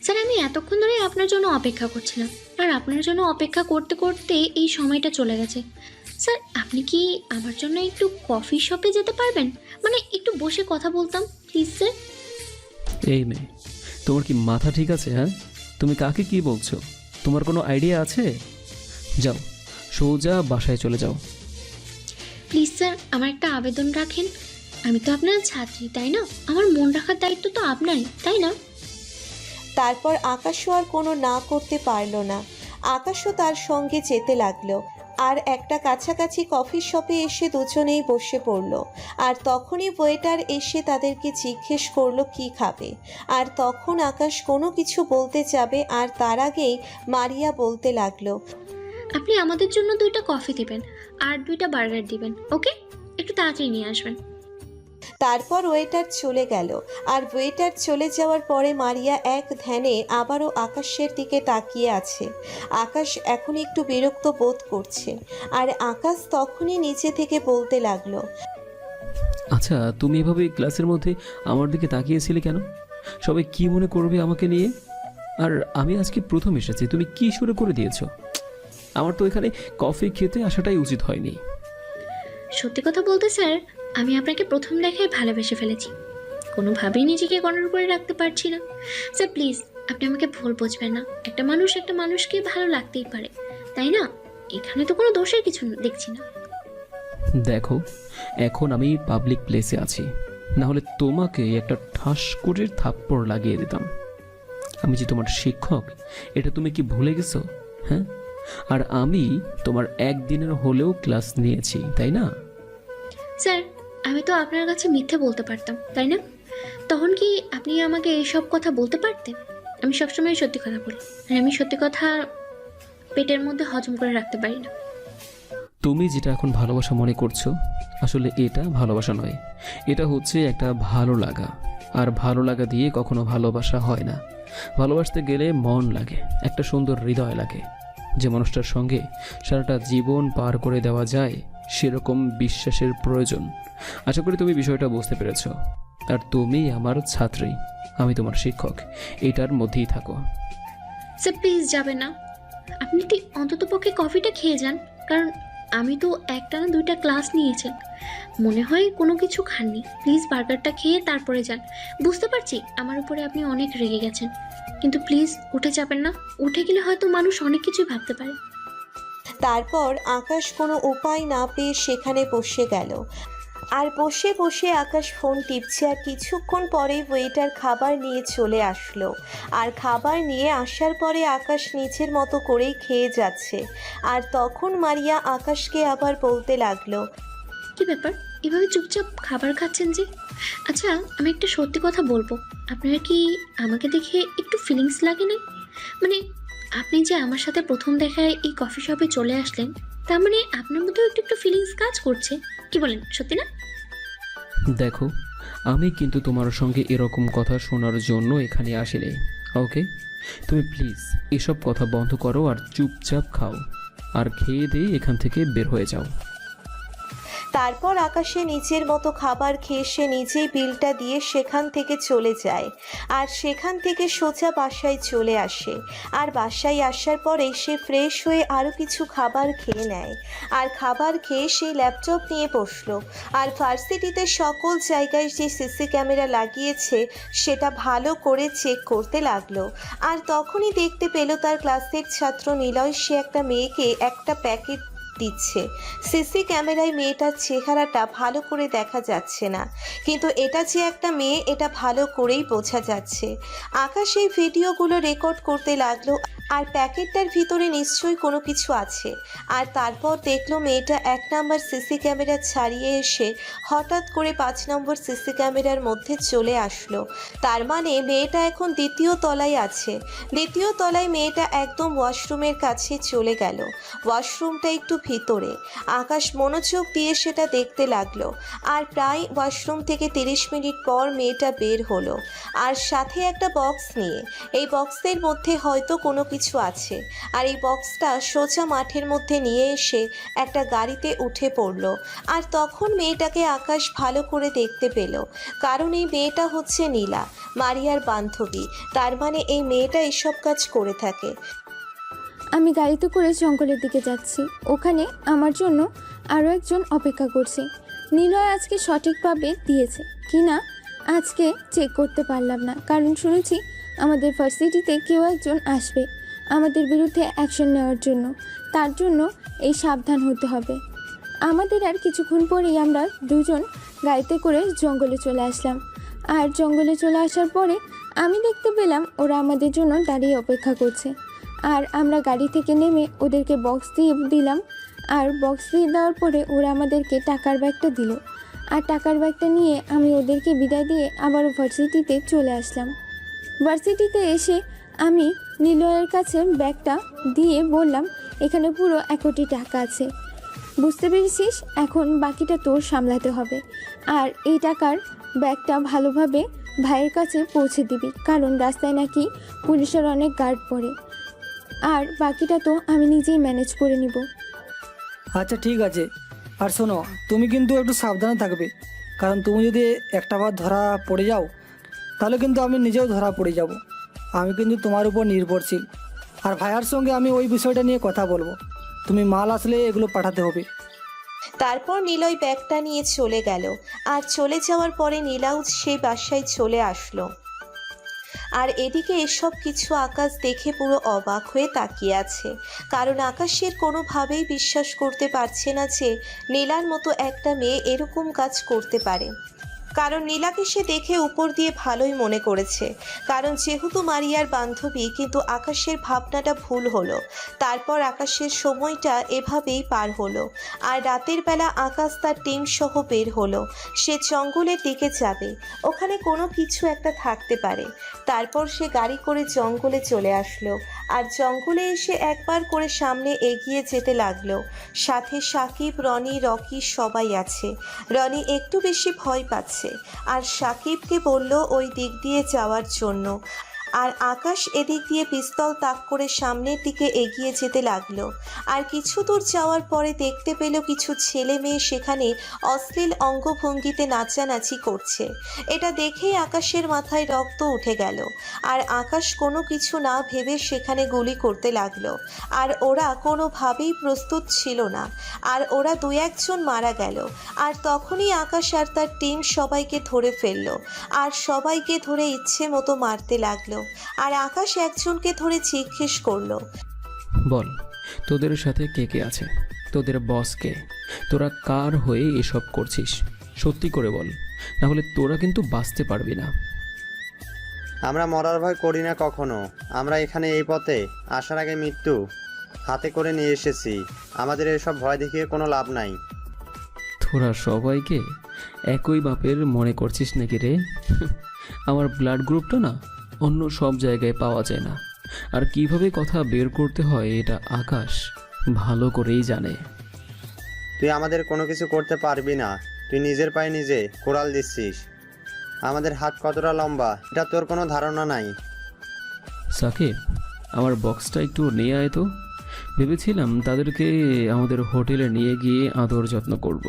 F: স্যার, আমি এতক্ষণ ধরে আপনার জন্য অপেক্ষা করছিলাম, আর আপনার জন্য অপেক্ষা করতে করতে এই সময়টা চলে গেছে। স্যার, আপনি কি আমার জন্য একটু কফি শপে যেতে পারবেন? মানে একটু বসে কথা বলতাম প্লিজ স্যার।
C: এই মেয়ে, তোমার কি মাথা ঠিক আছে? হ্যাঁ, তুমি কাকে কি বলছো? তোমার কোনো আইডিয়া আছে? যাও, সোজা বাসায় চলে যাও।
F: প্লিজ স্যার, আমার একটা আবেদন রাখেন। আমি তো আপনার ছাত্রী, তাই না? আমার মন রাখার দায়িত্ব তো আপনারই, তাই না?
A: তারপর আকাশও আর কোনো না করতে পারলো না। আকাশও তার সঙ্গে যেতে লাগলো। আর একটা কাছাকাছি কফি শপে এসে দুজনেই বসে পড়লো। আর তখনই ওয়েটার এসে তাদেরকে জিজ্ঞেস করলো কি খাবে। আর তখন আকাশ কোনো কিছু বলতে যাবে, আর তার আগেই মারিয়া বলতে লাগলো,
F: আপনি আমাদের জন্য 2টা কফি দিবেন আর 2টা বার্গার দিবেন, ওকে? একটু তাড়াতাড়ি নিয়ে আসবেন।
A: তারপর ওয়েটার চলে গেল। আর ওয়েটার চলে যাওয়ার পরে মারিয়া এক ধ্যানে আবারও আকাশের দিকে তাকিয়ে আছে। আকাশ এখন একটু বিরক্ত বোধ করছে। আর আকাশ তখনই নিচে থেকে বলতে লাগলো,
C: আচ্ছা, তুমি এভাবে ক্লাসের মধ্যে আমার দিকে তাকিয়েছিলে কেন? সবাই কি মনে করবে আমাকে নিয়ে? আর আমি আজকে প্রথম এসেছি, তুমি কি শুরু করে দিয়েছো? আমার তো এখানে কফি খেতে আসাটাই উচিত হয়নি।
F: সত্যি কথা বলতে স্যার, আমি আপনাকে প্রথম দেখায় ভালোবেসে ফেলেছি। কোনোভাবেই নিজেকে কন্ট্রোল করে রাখতে পারছি না। স্যার প্লিজ, আপনি আমাকে ভুল বুঝবেন না। একটা মানুষকে ভালো লাগতেই পারে, তাই না? এখানে তো কোনো দোষের কিছু দেখছি না।
C: দেখো, এখন আমি পাবলিক প্লেসে আছি, না হলে তোমাকে একটা ঠাস করে থাপ্পড় লাগিয়ে দিতাম। আমি যে তোমার শিক্ষক, এটা তুমি কি ভুলে গেছো? হ্যাঁ, আর আমি তোমার একদিনের হলেও ক্লাস নিয়েছি, তাই না?
F: স্যার, আমি তো আপনার কাছে মিথ্যে বলতে পারতাম, তাই না? তখন কি আপনি আমাকে এইসব কথা বলতে পারতেন? আমি সবসময় সত্যি কথা বলি, আর আমি সত্যি কথা পেটের মধ্যে হজম করে রাখতে পারি না।
C: তুমি যেটা এখন ভালোবাসা মনে করছো, আসলে এটা ভালোবাসা নয়, এটা হচ্ছে একটা ভালো লাগা। আর ভালো লাগা দিয়ে কখনো ভালোবাসা হয় না। ভালোবাসতে গেলে মন লাগে, একটা সুন্দর হৃদয় লাগে। যে মানুষটার সঙ্গে সারাটা জীবন পার করে দেওয়া যায়, সেরকম বিশ্বাসের প্রয়োজন। আশা করি তুমি বিষয়টা বুঝতে পেরেছ। আর তুমি আমার ছাত্রী, আমি তোমার শিক্ষক, এটার মধ্যেই থাকো।
F: স্যার প্লিজ যাবেন না। আপনি কি অন্তত পক্ষে কফিটা খেয়ে যান, কারণ আমি তো একটা না 2টা ক্লাস নিয়েছেন, মনে হয় কোনো কিছু খাননি। প্লিজ বার্গারটা খেয়ে তারপরে যান। বুঝতে পারছি আমার উপরে আপনি অনেক রেগে গেছেন, কিন্তু প্লিজ উঠে যাবেন না। উঠে গেলে হয়তো মানুষ অনেক কিছুই ভাবতে পারে।
A: তারপর আকাশ কোনো উপায় না পেয়ে সেখানে বসে গেল। আর বসে বসে আকাশ ফোন টিপছে। আর কিছুক্ষণ পরেই ওয়েটার খাবার নিয়ে চলে আসলো। আর খাবার নিয়ে আসার পরে আকাশ নিজের মতো করেই খেয়ে যাচ্ছে। আর তখন মারিয়া আকাশকে আবার বলতে লাগলো,
F: কি ব্যাপার, এভাবে চুপচাপ খাবার খাচ্ছেন যে? আচ্ছা, আমি একটা সত্যি কথা বলবো, আপনার কি আমাকে দেখে একটু ফিলিংস লাগে না? মানে আপনি যে আমার সাথে প্রথম দেখায় এই কফি শপে চলে আসলেন, তার মানে আপনার মধ্যেও একটু একটু ফিলিংস কাজ করছে। কি বলেন, সত্যি না?
C: দেখো, আমি কিন্তু তোমার সঙ্গে এরকম কথা শোনার জন্য এখানে আসিনি। ওকে, তুমি প্লিজ এসব কথা বন্ধ করো আর চুপচাপ খাও, আর খেয়ে দিয়ে এখান থেকে বের হয়ে যাও।
A: তারপর আকাশে নিজের মতো খাবার খেয়ে সে নিজেই বিলটা দিয়ে সেখান থেকে চলে যায়। আর সেখান থেকে সোজা বাসায় চলে আসে। আর বাসায় আসার পরে সে ফ্রেশ হয়ে আরও কিছু খাবার খেয়ে নেয়। আর খাবার খেয়ে সে ল্যাপটপ নিয়ে বসলো। আর ভার্সিটিতে সকল জায়গায় যে সিসি ক্যামেরা লাগিয়েছে সেটা ভালো করে চেক করতে লাগলো। আর তখনই দেখতে পেল তার ক্লাসের ছাত্র নিলয় সে একটা মেয়েকে একটা প্যাকেট দিচ্ছে। সিসি ক্যামেরায় মেয়েটার চেহারাটা ভালো করে দেখা যাচ্ছে না, কিন্তু এটা যে একটা মেয়ে এটা ভালো করেই বোঝা যাচ্ছে। আকাশ এই ভিডিওগুলো রেকর্ড করতে লাগলো আর প্যাকেটটার ভিতরে নিশ্চয়ই কোনো কিছু আছে। আর তারপর দেখলো মেয়েটা 1 নম্বর সিসি ক্যামেরা ছাড়িয়ে এসে হঠাৎ করে 5 নম্বর সিসি ক্যামেরার মধ্যে চলে আসলো। তার মানে মেয়েটা এখন 2য় তলায় আছে। 2য় তলায় মেয়েটা একদম ওয়াশরুমের কাছে চলে গেল। ওয়াশরুমটা একটু ভিতরে। আকাশ মনোযোগ দিয়ে সেটা দেখতে লাগলো। আর প্রায় ওয়াশরুম থেকে 30 মিনিট পর মেয়েটা বের হলো, আর সাথে একটা বক্স নিয়ে। এই বক্সের মধ্যে হয়তো কোনো কিছু আছে। আর এই বক্সটা সোজা মাঠের মধ্যে নিয়ে এসে একটা গাড়িতে উঠে পড়লো। আর তখন মেয়েটাকে আকাশ ভালো করে দেখতে পেল, কারণ এই মেয়েটা হচ্ছে নীলা, মারিয়ার বান্ধবী। তার মানে এই মেয়েটা এসব কাজ করে থাকে।
G: আমি গাড়িতে করে জঙ্গলের দিকে যাচ্ছি। ওখানে আমার জন্য আরও একজন অপেক্ষা করছে। নিলয় আজকে সঠিকভাবে দিয়েছে কি না আজকে চেক করতে পারলাম না, কারণ শুনেছি আমাদের ভার্সিটিতে কেউ একজন আসবে আমাদের বিরুদ্ধে অ্যাকশন নেওয়ার জন্য। তার জন্য এই সাবধান হতে হবে। আমাদের আর কিছুক্ষণ পরেই আমরা দুজন গাড়িতে করে জঙ্গলে চলে আসলাম। আর জঙ্গলে চলে আসার পরে আমি দেখতে পেলাম ওরা আমাদের জন্য দাঁড়িয়ে অপেক্ষা করছে। আর আমরা গাড়ি থেকে নেমে ওদেরকে বক্স দিয়ে দিলাম। আর বক্স দিয়ে দেওয়ার পরে ওরা আমাদেরকে টাকার ব্যাগটা দিল। আর টাকার ব্যাগটা নিয়ে আমি ওদেরকে বিদায় দিয়ে আবারও ভার্সিটিতে চলে আসলাম। ভার্সিটিতে এসে আমি নিলয়ের কাছে ব্যাগটা দিয়ে বললাম, এখানে পুরো 1 কোটি টাকা আছে, বুঝতে পেরেছিস? এখন বাকিটা তোর সামলাতে হবে। আর এই টাকার ব্যাগটা ভালোভাবে ভাইয়ের কাছে পৌঁছে দিবি, কারণ রাস্তায় নাকি পুলিশের অনেক গার্ড পড়ে। আর বাকিটা তো আমি নিজেই ম্যানেজ করে নিব।
H: আচ্ছা ঠিক আছে। আর শোনো, তুমি কিন্তু একটু সাবধানে থাকবে, কারণ তুমি যদি একটা বার ধরা পড়ে যাও তাহলে কিন্তু আমি নিজেও ধরা পড়ে যাব। আমি কিন্তু তোমার উপর নির্ভরশীল। আর ভাইয়ার সঙ্গে আমি ওই বিষয়টা নিয়ে কথা বলবো। তুমি মাল আসলে এগুলো পাঠাতে হবে।
A: তারপর নিলয় ব্যাগটা নিয়ে চলে গেল। আর চলে যাওয়ার পরে নীলাও সেই বাসায় চলে আসলো। আর এদিকে এসব কিছু আকাশ দেখে পুরো অবাক হয়ে তাকিয়ে আছে, কারণ আকাশের কোনোভাবেই বিশ্বাস করতে পারছে না যে নীলার মতো একটা মেয়ে এরকম কাজ করতে পারে। কারণ নীলাকে সে দেখে উপর দিয়ে ভালোই মনে করেছে, কারণ যেহেতু মারিয়ার বান্ধবী, কিন্তু আকাশের ভাবনাটা ভুল হলো। তারপর আকাশের সময়টা এভাবেই পার হলো। আর রাতের বেলা আকাশ তার টিম সহ বের হলো। সে জঙ্গলের দিকে যাবে, ওখানে কোনো কিছু একটা থাকতে পারে। তারপর সে গাড়ি করে জঙ্গলে চলে আসলো। আর জঙ্গলে এসে একবার করে সামনে এগিয়ে যেতে লাগলো। সাথে সাকিব, রনি, রকি সবাই আছে। রনি একটু বেশি ভয় পাচ্ছে, আর সাকিবকে বলল ওই দিক দিয়ে যাওয়ার জন্য। আর আকাশ এদিক দিয়ে পিস্তল তাক করে সামনের দিকে এগিয়ে যেতে লাগলো। আর কিছু দূর যাওয়ার পরে দেখতে পেল কিছু ছেলে মেয়ে সেখানে অশ্লীল অঙ্গভঙ্গিতে নাচানাচি করছে। এটা দেখেই আকাশের মাথায় রক্ত উঠে গেল। আর আকাশ কোনো কিছু না ভেবে সেখানে গুলি করতে লাগলো। আর ওরা কোনোভাবেই প্রস্তুত ছিল না। আর ওরা 2-1 জন মারা গেল। আর তখনই আকাশ আর তার টিম সবাইকে ধরে ফেললো। আর সবাইকে ধরে ইচ্ছে মতো মারতে লাগলো। আর আকাশ একজনকে ধরে জিজ্ঞেস করলো,
C: বল, তোদের সাথে কে কে আছে? তোদের বস কে? তোরা কার হয়ে এসব করছিস? সত্যি করে বল, নাহলে তোরা কিন্তু বাঁচতে পারবি না।
I: আমরা মরার ভয় করি না কখনো। আমরা এখানে এই পথে আসার আগে মৃত্যু হাতে করে নিয়ে এসেছি। আমাদের এসব ভয় দেখিয়ে কোনো লাভ নাই।
C: তোরা সবাইকে একই বাপের মনে করছিস নাকি রে? আমার ব্লাড গ্রুপটা না অন্য সব জায়গায় পাওয়া যায় না। আর কিভাবে কথা বের করতে হয় এটা আকাশ ভালো করেই জানে।
I: তুই আমাদের কোনো কিছু করতে পারবি না। তুই নিজের পায়ে নিজে কোড়াল দিচ্ছিস। আমাদের হাত কতটা লম্বা এটা তোর কোনো ধারণা নাই।
C: সাকিব, আমার বক্সটা একটু নিয়ে আয় তো। ভেবেছিলাম তাদেরকে আমাদের হোটেলে নিয়ে গিয়ে আদর যত্ন করব,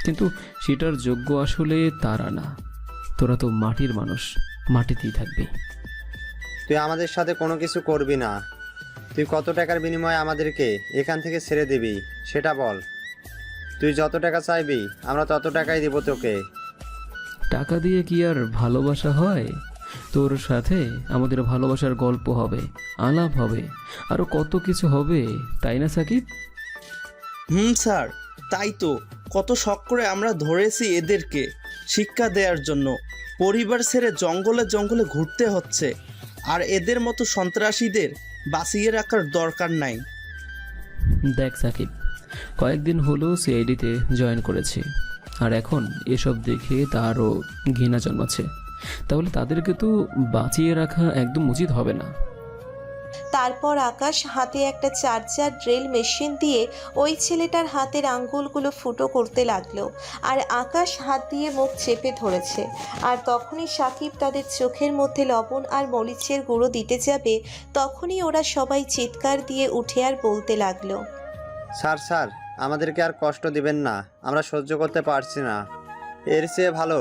C: কিন্তু সেটার যোগ্য আসলে তারা না। তোরা তো মাটির মানুষ, মাটিতেই থাকবি।
I: তুই আমাদের সাথে কোনো কিছু করবি না। তুই কত টাকার বিনিময়ে আমাদেরকে এখান থেকে ছেড়ে দিবি সেটা বল। তুই যত টাকা চাইবি আমরা তত টাকাই দিব তোকে।
C: টাকা দিয়ে কি আর ভালোবাসা হয়? তোর সাথে আমাদের ভালোবাসার গল্প হবে, আলাপ হবে, আরও কত কিছু হবে, তাই না সাকিব?
J: স্যার, তাই তো। কত শখ করে আমরা ধরেছি এদেরকে শিক্ষা দেওয়ার জন্য। পরিবার ছেড়ে জঙ্গলে জঙ্গলে ঘুরতে হচ্ছে, আর এদের মতো সন্ত্রাসীদের বাঁচিয়ে রাখার দরকার নাই।
C: দেখ সাকিব, কয়েকদিন হলো সিআইডিতে জয়েন করেছি, আর এখন এসব দেখে তারও ঘৃণা জন্মাচ্ছে। তাহলে তাদেরকে তো বাঁচিয়ে রাখা একদম উচিত হবে না।
A: তারপর আকাশ হাতে একটা চার্জার ড্রিল মেশিন দিয়ে ওই ছেলেটার হাতের আঙ্গুলগুলো ফুটো করতে লাগলো। আর আকাশ হাত দিয়ে মুখ চেপে ধরেছে। আর তখনই সাকিব তাদের চোখের মধ্যে লবণ আর মরিচের গুঁড়ো দিতে যাবে, তখনই ওরা সবাই চিৎকার দিয়ে উঠে আর বলতে লাগলো,
I: স্যার স্যার, আমাদেরকে আর কষ্ট দিবেন না, আমরা সহ্য করতে পারছি না। এর চেয়ে ভালো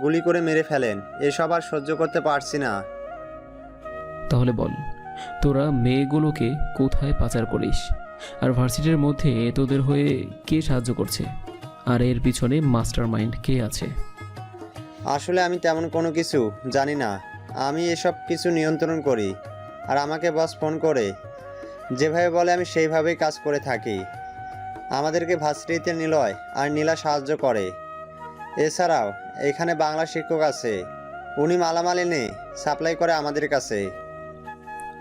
I: গুলি করে মেরে ফেলেন, এসব আর সহ্য করতে পারছি না।
C: তাহলে বল, তোরা মেয়েগুলোকে কোথায় পাচার করিস? আর ভার্সিটির মধ্যে তোদের হয়ে কে সাহায্য করছে? আর এর পিছনে মাস্টার মাইন্ড কে আছে?
I: আসলে আমি তেমন কোনো কিছু জানি না। আমি এসব কিছু নিয়ন্ত্রণ করি, আর আমাকে বস ফোন করে যেভাবে বলে আমি সেইভাবেই কাজ করে থাকি। আমাদেরকে ভার্সিটিতে নিলয় আর নীলা সাহায্য করে। এছাড়াও এখানে বাংলা শিক্ষক আছে, উনি মালামাল এনে সাপ্লাই করে আমাদের কাছে।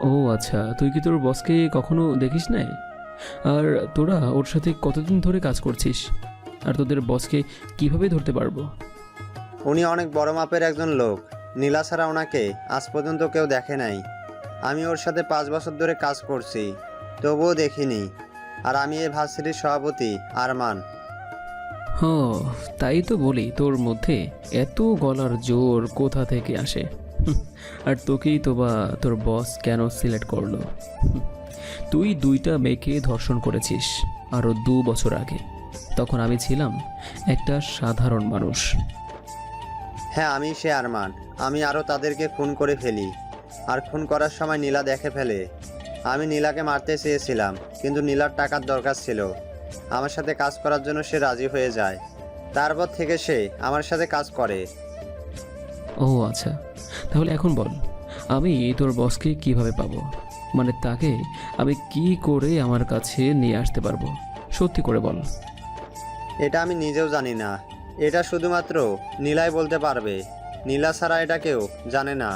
C: ও আচ্ছা, তুই কি তোর বসকে কখনো দেখিস নাই? আর তোরা ওর সাথে কতদিন ধরে কাজ করছিস? আর তোদের বসকে কিভাবে ধরতে পারবো?
I: উনি অনেক বড় মাপের একজন লোক। নীলা ছাড়া ওনাকে আজ পর্যন্ত কেউ দেখে নাই। আমি ওর সাথে 5 বছর ধরে কাজ করছি, তবুও দেখিনি। আর আমি এই ভার্সিটির সভাপতি আরমান।
C: হ, তাই তো বলি, তোর মধ্যে এত গলার জোর কোথা থেকে আসে? আর তোকেই তো বা তোর বস কেন সিলেক্ট করলো? তুই 2টা মেয়েকে ধর্ষণ করেছিস আরও 2 বছর আগে। তখন আমি ছিলাম একটা সাধারণ মানুষ।
I: হ্যাঁ, আমি সে আরমান। আমি আরও তাদেরকে খুন করে ফেলি, আর খুন করার সময় নীলা দেখে ফেলে। আমি নীলাকে মারতে চেয়েছিলাম, কিন্তু নীলার টাকার দরকার ছিল। আমার সাথে কাজ করার জন্য সে রাজি হয়ে যায়। তারপর থেকে সে আমার সাথে কাজ করে।
C: ও আচ্ছা, তাহলে এখন বল, আমি তোর বসকে কিভাবে পাবো? মানে তাকে আমি কি করে আমার কাছে নিয়ে আসতে পারবো? সত্যি করে বল।
I: এটা আমি নিজেও জানি না, এটা শুধুমাত্র নীলাই বলতে পারবে। নীলা ছাড়া এটা কেউ জানে না।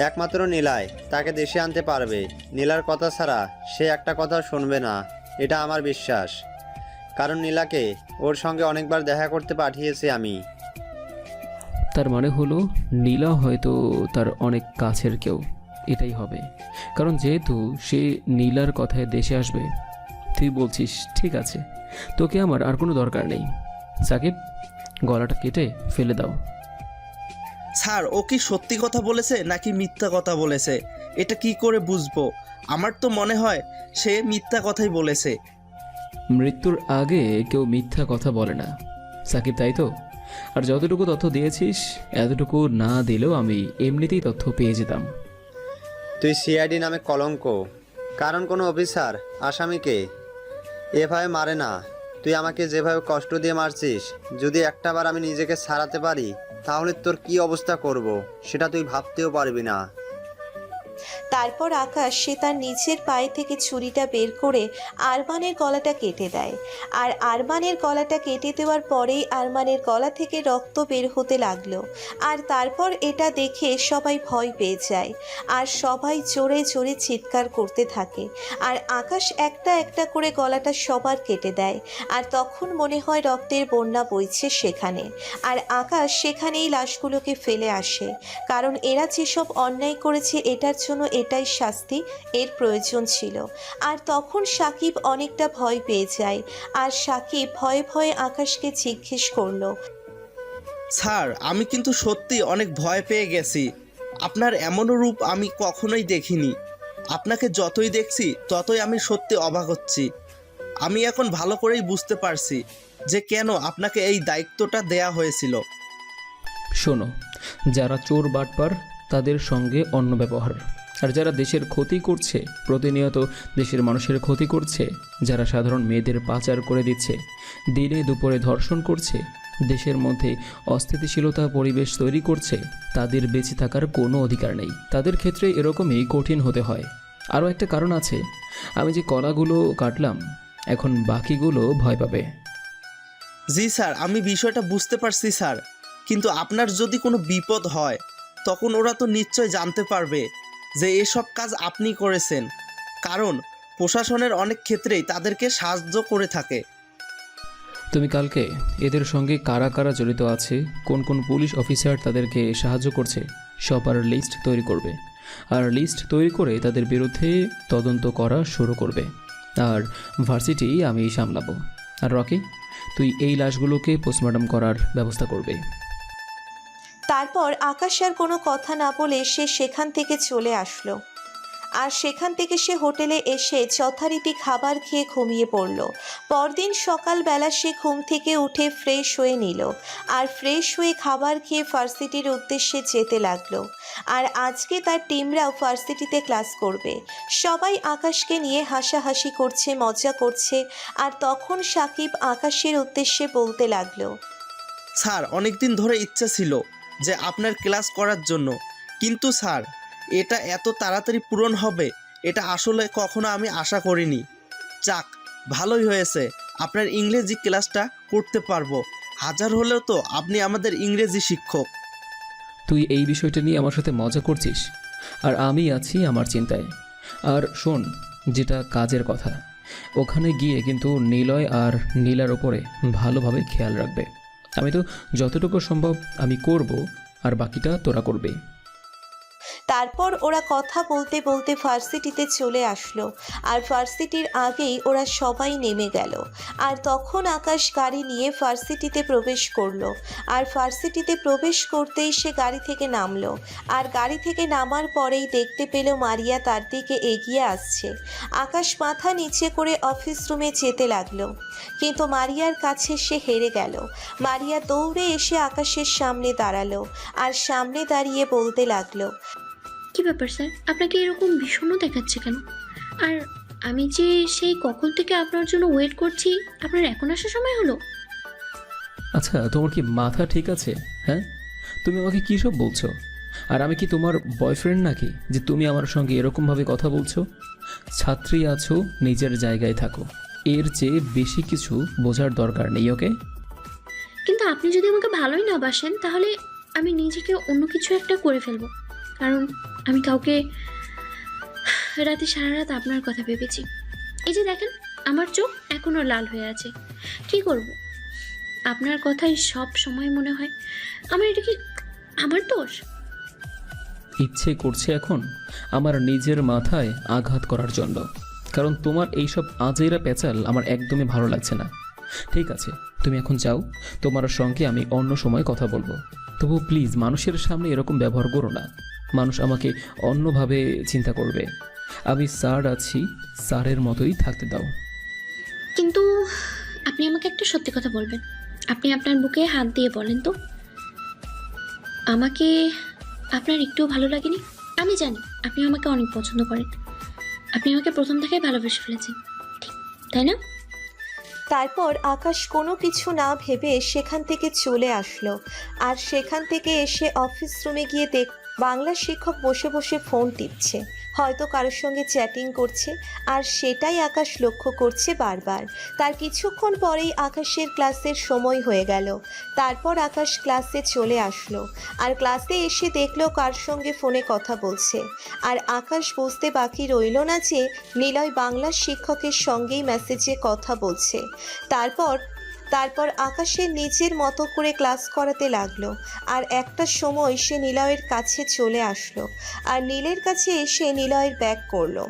I: একমাত্র নীলাই তাকে দেশে আনতে পারবে। নীলার কথা ছাড়া সে একটা কথা শুনবে না, এটা আমার বিশ্বাস। কারণ নীলাকে ওর সঙ্গে অনেকবার দেখা করতে পাঠিয়েছি আমি।
C: তার মানে হলো নীলা হয়তো তার অনেক কাছের কেউ, এটাই হবে। কারণ যেহেতু সে নীলার কথায় দেশে আসবে, তুই বলছিস ঠিক আছে, তোকে আমার আর কোনো দরকার নেই। সাকিব, গলাটা কেটে ফেলে দাও।
J: স্যার, ও কি সত্যি কথা বলেছে নাকি মিথ্যা কথা বলেছে এটা কি করে বুঝবো? আমার তো মনে হয় সে মিথ্যা কথাই বলেছে।
C: মৃত্যুর আগে কেউ মিথ্যা কথা বলে না সাকিব, তাই তো? আর যতটুকু তথ্য দিয়েছিস, এতটুকু না দিলেও আমি এমনিতেই তথ্য পেয়ে যেতাম।
I: তুই সিআইডি নামে কলঙ্ক। কারণ কোনো অফিসার আসামিকে এভাবে মারে না। তুই আমাকে যেভাবে কষ্ট দিয়ে মারছিস, যদি একটাবার আমি নিজেকে ছাড়াতে পারি, তাহলে তোর কি অবস্থা করব সেটা তুই ভাবতেও পারবি না।
A: তারপর আকাশ সে তার নিচের পায়ে থেকে ছুরিটা বের করে আরমানের গলাটা কেটে দেয়। আর আরমানের গলাটা কেটে দেওয়ার পরেই আরমানের গলা থেকে রক্ত বের হতে লাগলো। আর তারপর এটা দেখে সবাই ভয় পেয়ে যায়, আর সবাই জোরে জোরে চিৎকার করতে থাকে। আর আকাশ একটা একটা করে গলাটা সবার কেটে দেয়। আর তখন মনে হয় রক্তের বন্যা বইছে সেখানে। আর আকাশ সেখানেই লাশগুলোকে ফেলে আসে, কারণ এরা যেসব অন্যায় করেছে এটার জন্য জন্য এটাই শাস্তি এর প্রয়োজন ছিল। আর তখন সাকিব অনেকটা ভয় পেয়ে যায়, আর সাকিব ভয়ে ভয়ে আকাশকে জিজ্ঞেস করলো,
J: স্যার আমি কিন্তু সত্যি অনেক ভয় পেয়ে গেছি। আপনার এমন রূপ আমি কখনোই দেখিনি। আপনাকে যতই দেখছি ততই আমি সত্যি অবাক হচ্ছি। আমি এখন ভালো করেই বুঝতে পারছি যে কেন আপনাকে এই দায়িত্বটা দেয়া হয়েছিল।
C: শোনো, যারা চোর বাটপার তাদের সঙ্গে অন্য ব্যবহার, আর যারা দেশের ক্ষতি করছে, প্রতিনিয়ত দেশের মানুষের ক্ষতি করছে, যারা সাধারণ মেয়েদের পাচার করে দিচ্ছে, দিনে দুপুরে ধর্ষণ করছে, দেশের মধ্যে অস্থিতিশীলতা পরিবেশ তৈরি করছে, তাদের বেঁচে থাকার কোনো অধিকার নেই। তাদের ক্ষেত্রে এরকমই কঠিন হতে হয়। আরও একটা কারণ আছে, আমি যে কলাগুলো কাটলাম, এখন বাকিগুলো ভয় পাবে।
J: জি স্যার, আমি বিষয়টা বুঝতে পারছি স্যার, কিন্তু আপনার যদি কোনো বিপদ হয় তখন ওরা তো নিশ্চয় জানতে পারবে যে এসব কাজ আপনি করেছেন, কারণ প্রশাসনের অনেক ক্ষেত্রেই তাদেরকে সাহায্য করে থাকে।
C: তুমি কালকে এদের সঙ্গে কারা কারা জড়িত আছে, কোন কোন পুলিশ অফিসার তাদেরকে সাহায্য করছে, সবার লিস্ট তৈরি করবে। আর লিস্ট তৈরি করে তাদের বিরুদ্ধে তদন্ত করা শুরু করবে। আর ভার্সিটি আমি সামলাবো। আর রকি, তুই এই লাশগুলোকে পোস্টমর্টম করার ব্যবস্থা করবে।
A: তারপর আকাশ আর কোনো কথা না বলে সে সেখান থেকে চলে আসলো। আর সেখান থেকে সে হোটেলে এসে যথারীতি খাবার খেয়ে ঘুমিয়ে পড়ল। পরদিন সকালবেলা সে ঘুম থেকে উঠে ফ্রেশ হয়ে নিল, আর ফ্রেশ হয়ে খাবার খেয়ে ভার্সিটির উদ্দেশ্যে যেতে লাগলো। আর আজকে তার টিমরাও ভার্সিটিতে ক্লাস করবে। সবাই আকাশকে নিয়ে হাসাহাসি করছে, মজা করছে। আর তখন সাকিব আকাশের উদ্দেশ্যে বলতে লাগলো,
J: স্যার অনেক দিন ধরে ইচ্ছা ছিল যে আপনার ক্লাস করার জন্য, কিন্তু স্যার এটা এত তাড়াতাড়ি পূরণ হবে এটা আসলে কখনো আমি আশা করিনি। যাক, ভালোই হয়েছে, আপনার ইংরেজি ক্লাসটা করতে পারবো। হাজার হলেও তো আপনি আমাদের ইংরেজি শিক্ষক।
C: তুই এই বিষয়টা নিয়ে আমার সাথে মজা করছিস, আর আমি আছি আমার চিন্তায়। আর শোন, যেটা কাজের কথা, ওখানে গিয়ে কিন্তু নিলয় আর নীলার ওপরে ভালোভাবে খেয়াল রাখবে। আমি তো যতটুকু সম্ভব আমি করব, আর বাকিটা তোরা করবে।
A: তারপর ওরা কথা বলতে বলতে ভার্সিটিতে চলে আসলো। আর ভার্সিটির আগেই ওরা সবাই নেমে গেল। আর তখন আকাশ গাড়ি নিয়ে ভার্সিটিতে প্রবেশ করলো। আর ভার্সিটিতে প্রবেশ করতেই সে গাড়ি থেকে নামলো। আর গাড়ি থেকে নামার পরেই দেখতে পেল মারিয়া তার দিকে এগিয়ে আসছে। আকাশ মাথা নিচে করে অফিস রুমে যেতে লাগলো, কিন্তু মারিয়ার কাছে সে হেরে গেল। মারিয়া দৌড়ে এসে আকাশের সামনে দাঁড়ালো, আর সামনে দাঁড়িয়ে বলতে লাগলো,
F: কি ব্যাপার স্যার, আপনাকে এরকম বিষণ্ণ দেখাচ্ছে কেন? আর আমি যে সেই কখন থেকে আপনার জন্য ওয়েট করছি, আপনার এখন আসার সময় হলো?
C: আচ্ছা, তোমার কি মাথা ঠিক আছে? হ্যাঁ, তুমি আমাকে কী সব বলছো? আর আমি কি তোমার বয়ফ্রেন্ড নাকি যে তুমি আমার সঙ্গে এরকমভাবে কথা বলছো? ছাত্রী আছো, নিজের জায়গায় থাকো, এর চেয়ে বেশি কিছু বোঝার দরকার নেই। ওকে?
F: কিন্তু আপনি যদি আমাকে ভালোই না বাসেন, তাহলে আমি নিজেকে অন্য কিছু একটা করে ফেলবো। কারণ আমি কাউকে রাতে সারা রাত আপনার কথা ভেবেছি। এই যে দেখেন, আমার চোখ এখনও লাল হয়ে আছে। কি করব? আপনার কথাই সব সময় মনে হয়। আমার এটা কি আমার দোষ?
C: ইচ্ছে করছে এখন আমার নিজের মাথায় আঘাত করার জন্য, কারণ তোমার এইসব আজেরা পেঁচাল আমার একদমই ভালো লাগছে না। ঠিক আছে, তুমি এখন যাও, তোমার সঙ্গে আমি অন্য সময় কথা বলবো। তবু প্লিজ মানুষের সামনে এরকম ব্যবহার করো না। মানুষ আমাকে অন্যভাবে চিন্তা করবে। আমি স্যার আছি, স্যারের মতোই থাকতে দাও।
F: কিন্তু আপনি আমাকে একটা সত্যি কথা বলবেন। আপনি আপনার বুকে হাত দিয়ে বলেন তো, আমাকে আপনার একটুও ভালো লাগেনি? আমি জানি আপনি আমাকে অনেক পছন্দ করেন। আপনি আমাকে প্রথম থেকেই ভালোবেসে ফেলেছেন, ঠিক তাই না?
A: তারপর আকাশ কোনো কিছু না ভেবে সেখান থেকে চলে আসলো। আর সেখান থেকে এসে অফিস রুমে গিয়ে বাংলা শিক্ষক বসে বসে ফোন টিপছে, হয়তো কারোর সঙ্গে চ্যাটিং করছে। আর সেটাই আকাশ লক্ষ্য করছে বারবার। তার কিছুক্ষণ পরেই আকাশের ক্লাসের সময় হয়ে গেল। তারপর আকাশ ক্লাসে চলে আসলো, আর ক্লাসে এসে দেখলো কার সঙ্গে ফোনে কথা বলছে। আর আকাশ বুঝতে বাকি রইল না যে নিলয় বাংলা শিক্ষকের সঙ্গেই মেসেজে কথা বলছে। তারপর তারপর আকাশের নিজের মতো করে ক্লাস করাতে লাগলো। আর একটা সময় সে নিলয়ের কাছে চলে আসলো আর নীলের কাছে এসে নিলয়ের ব্যাগ করলো।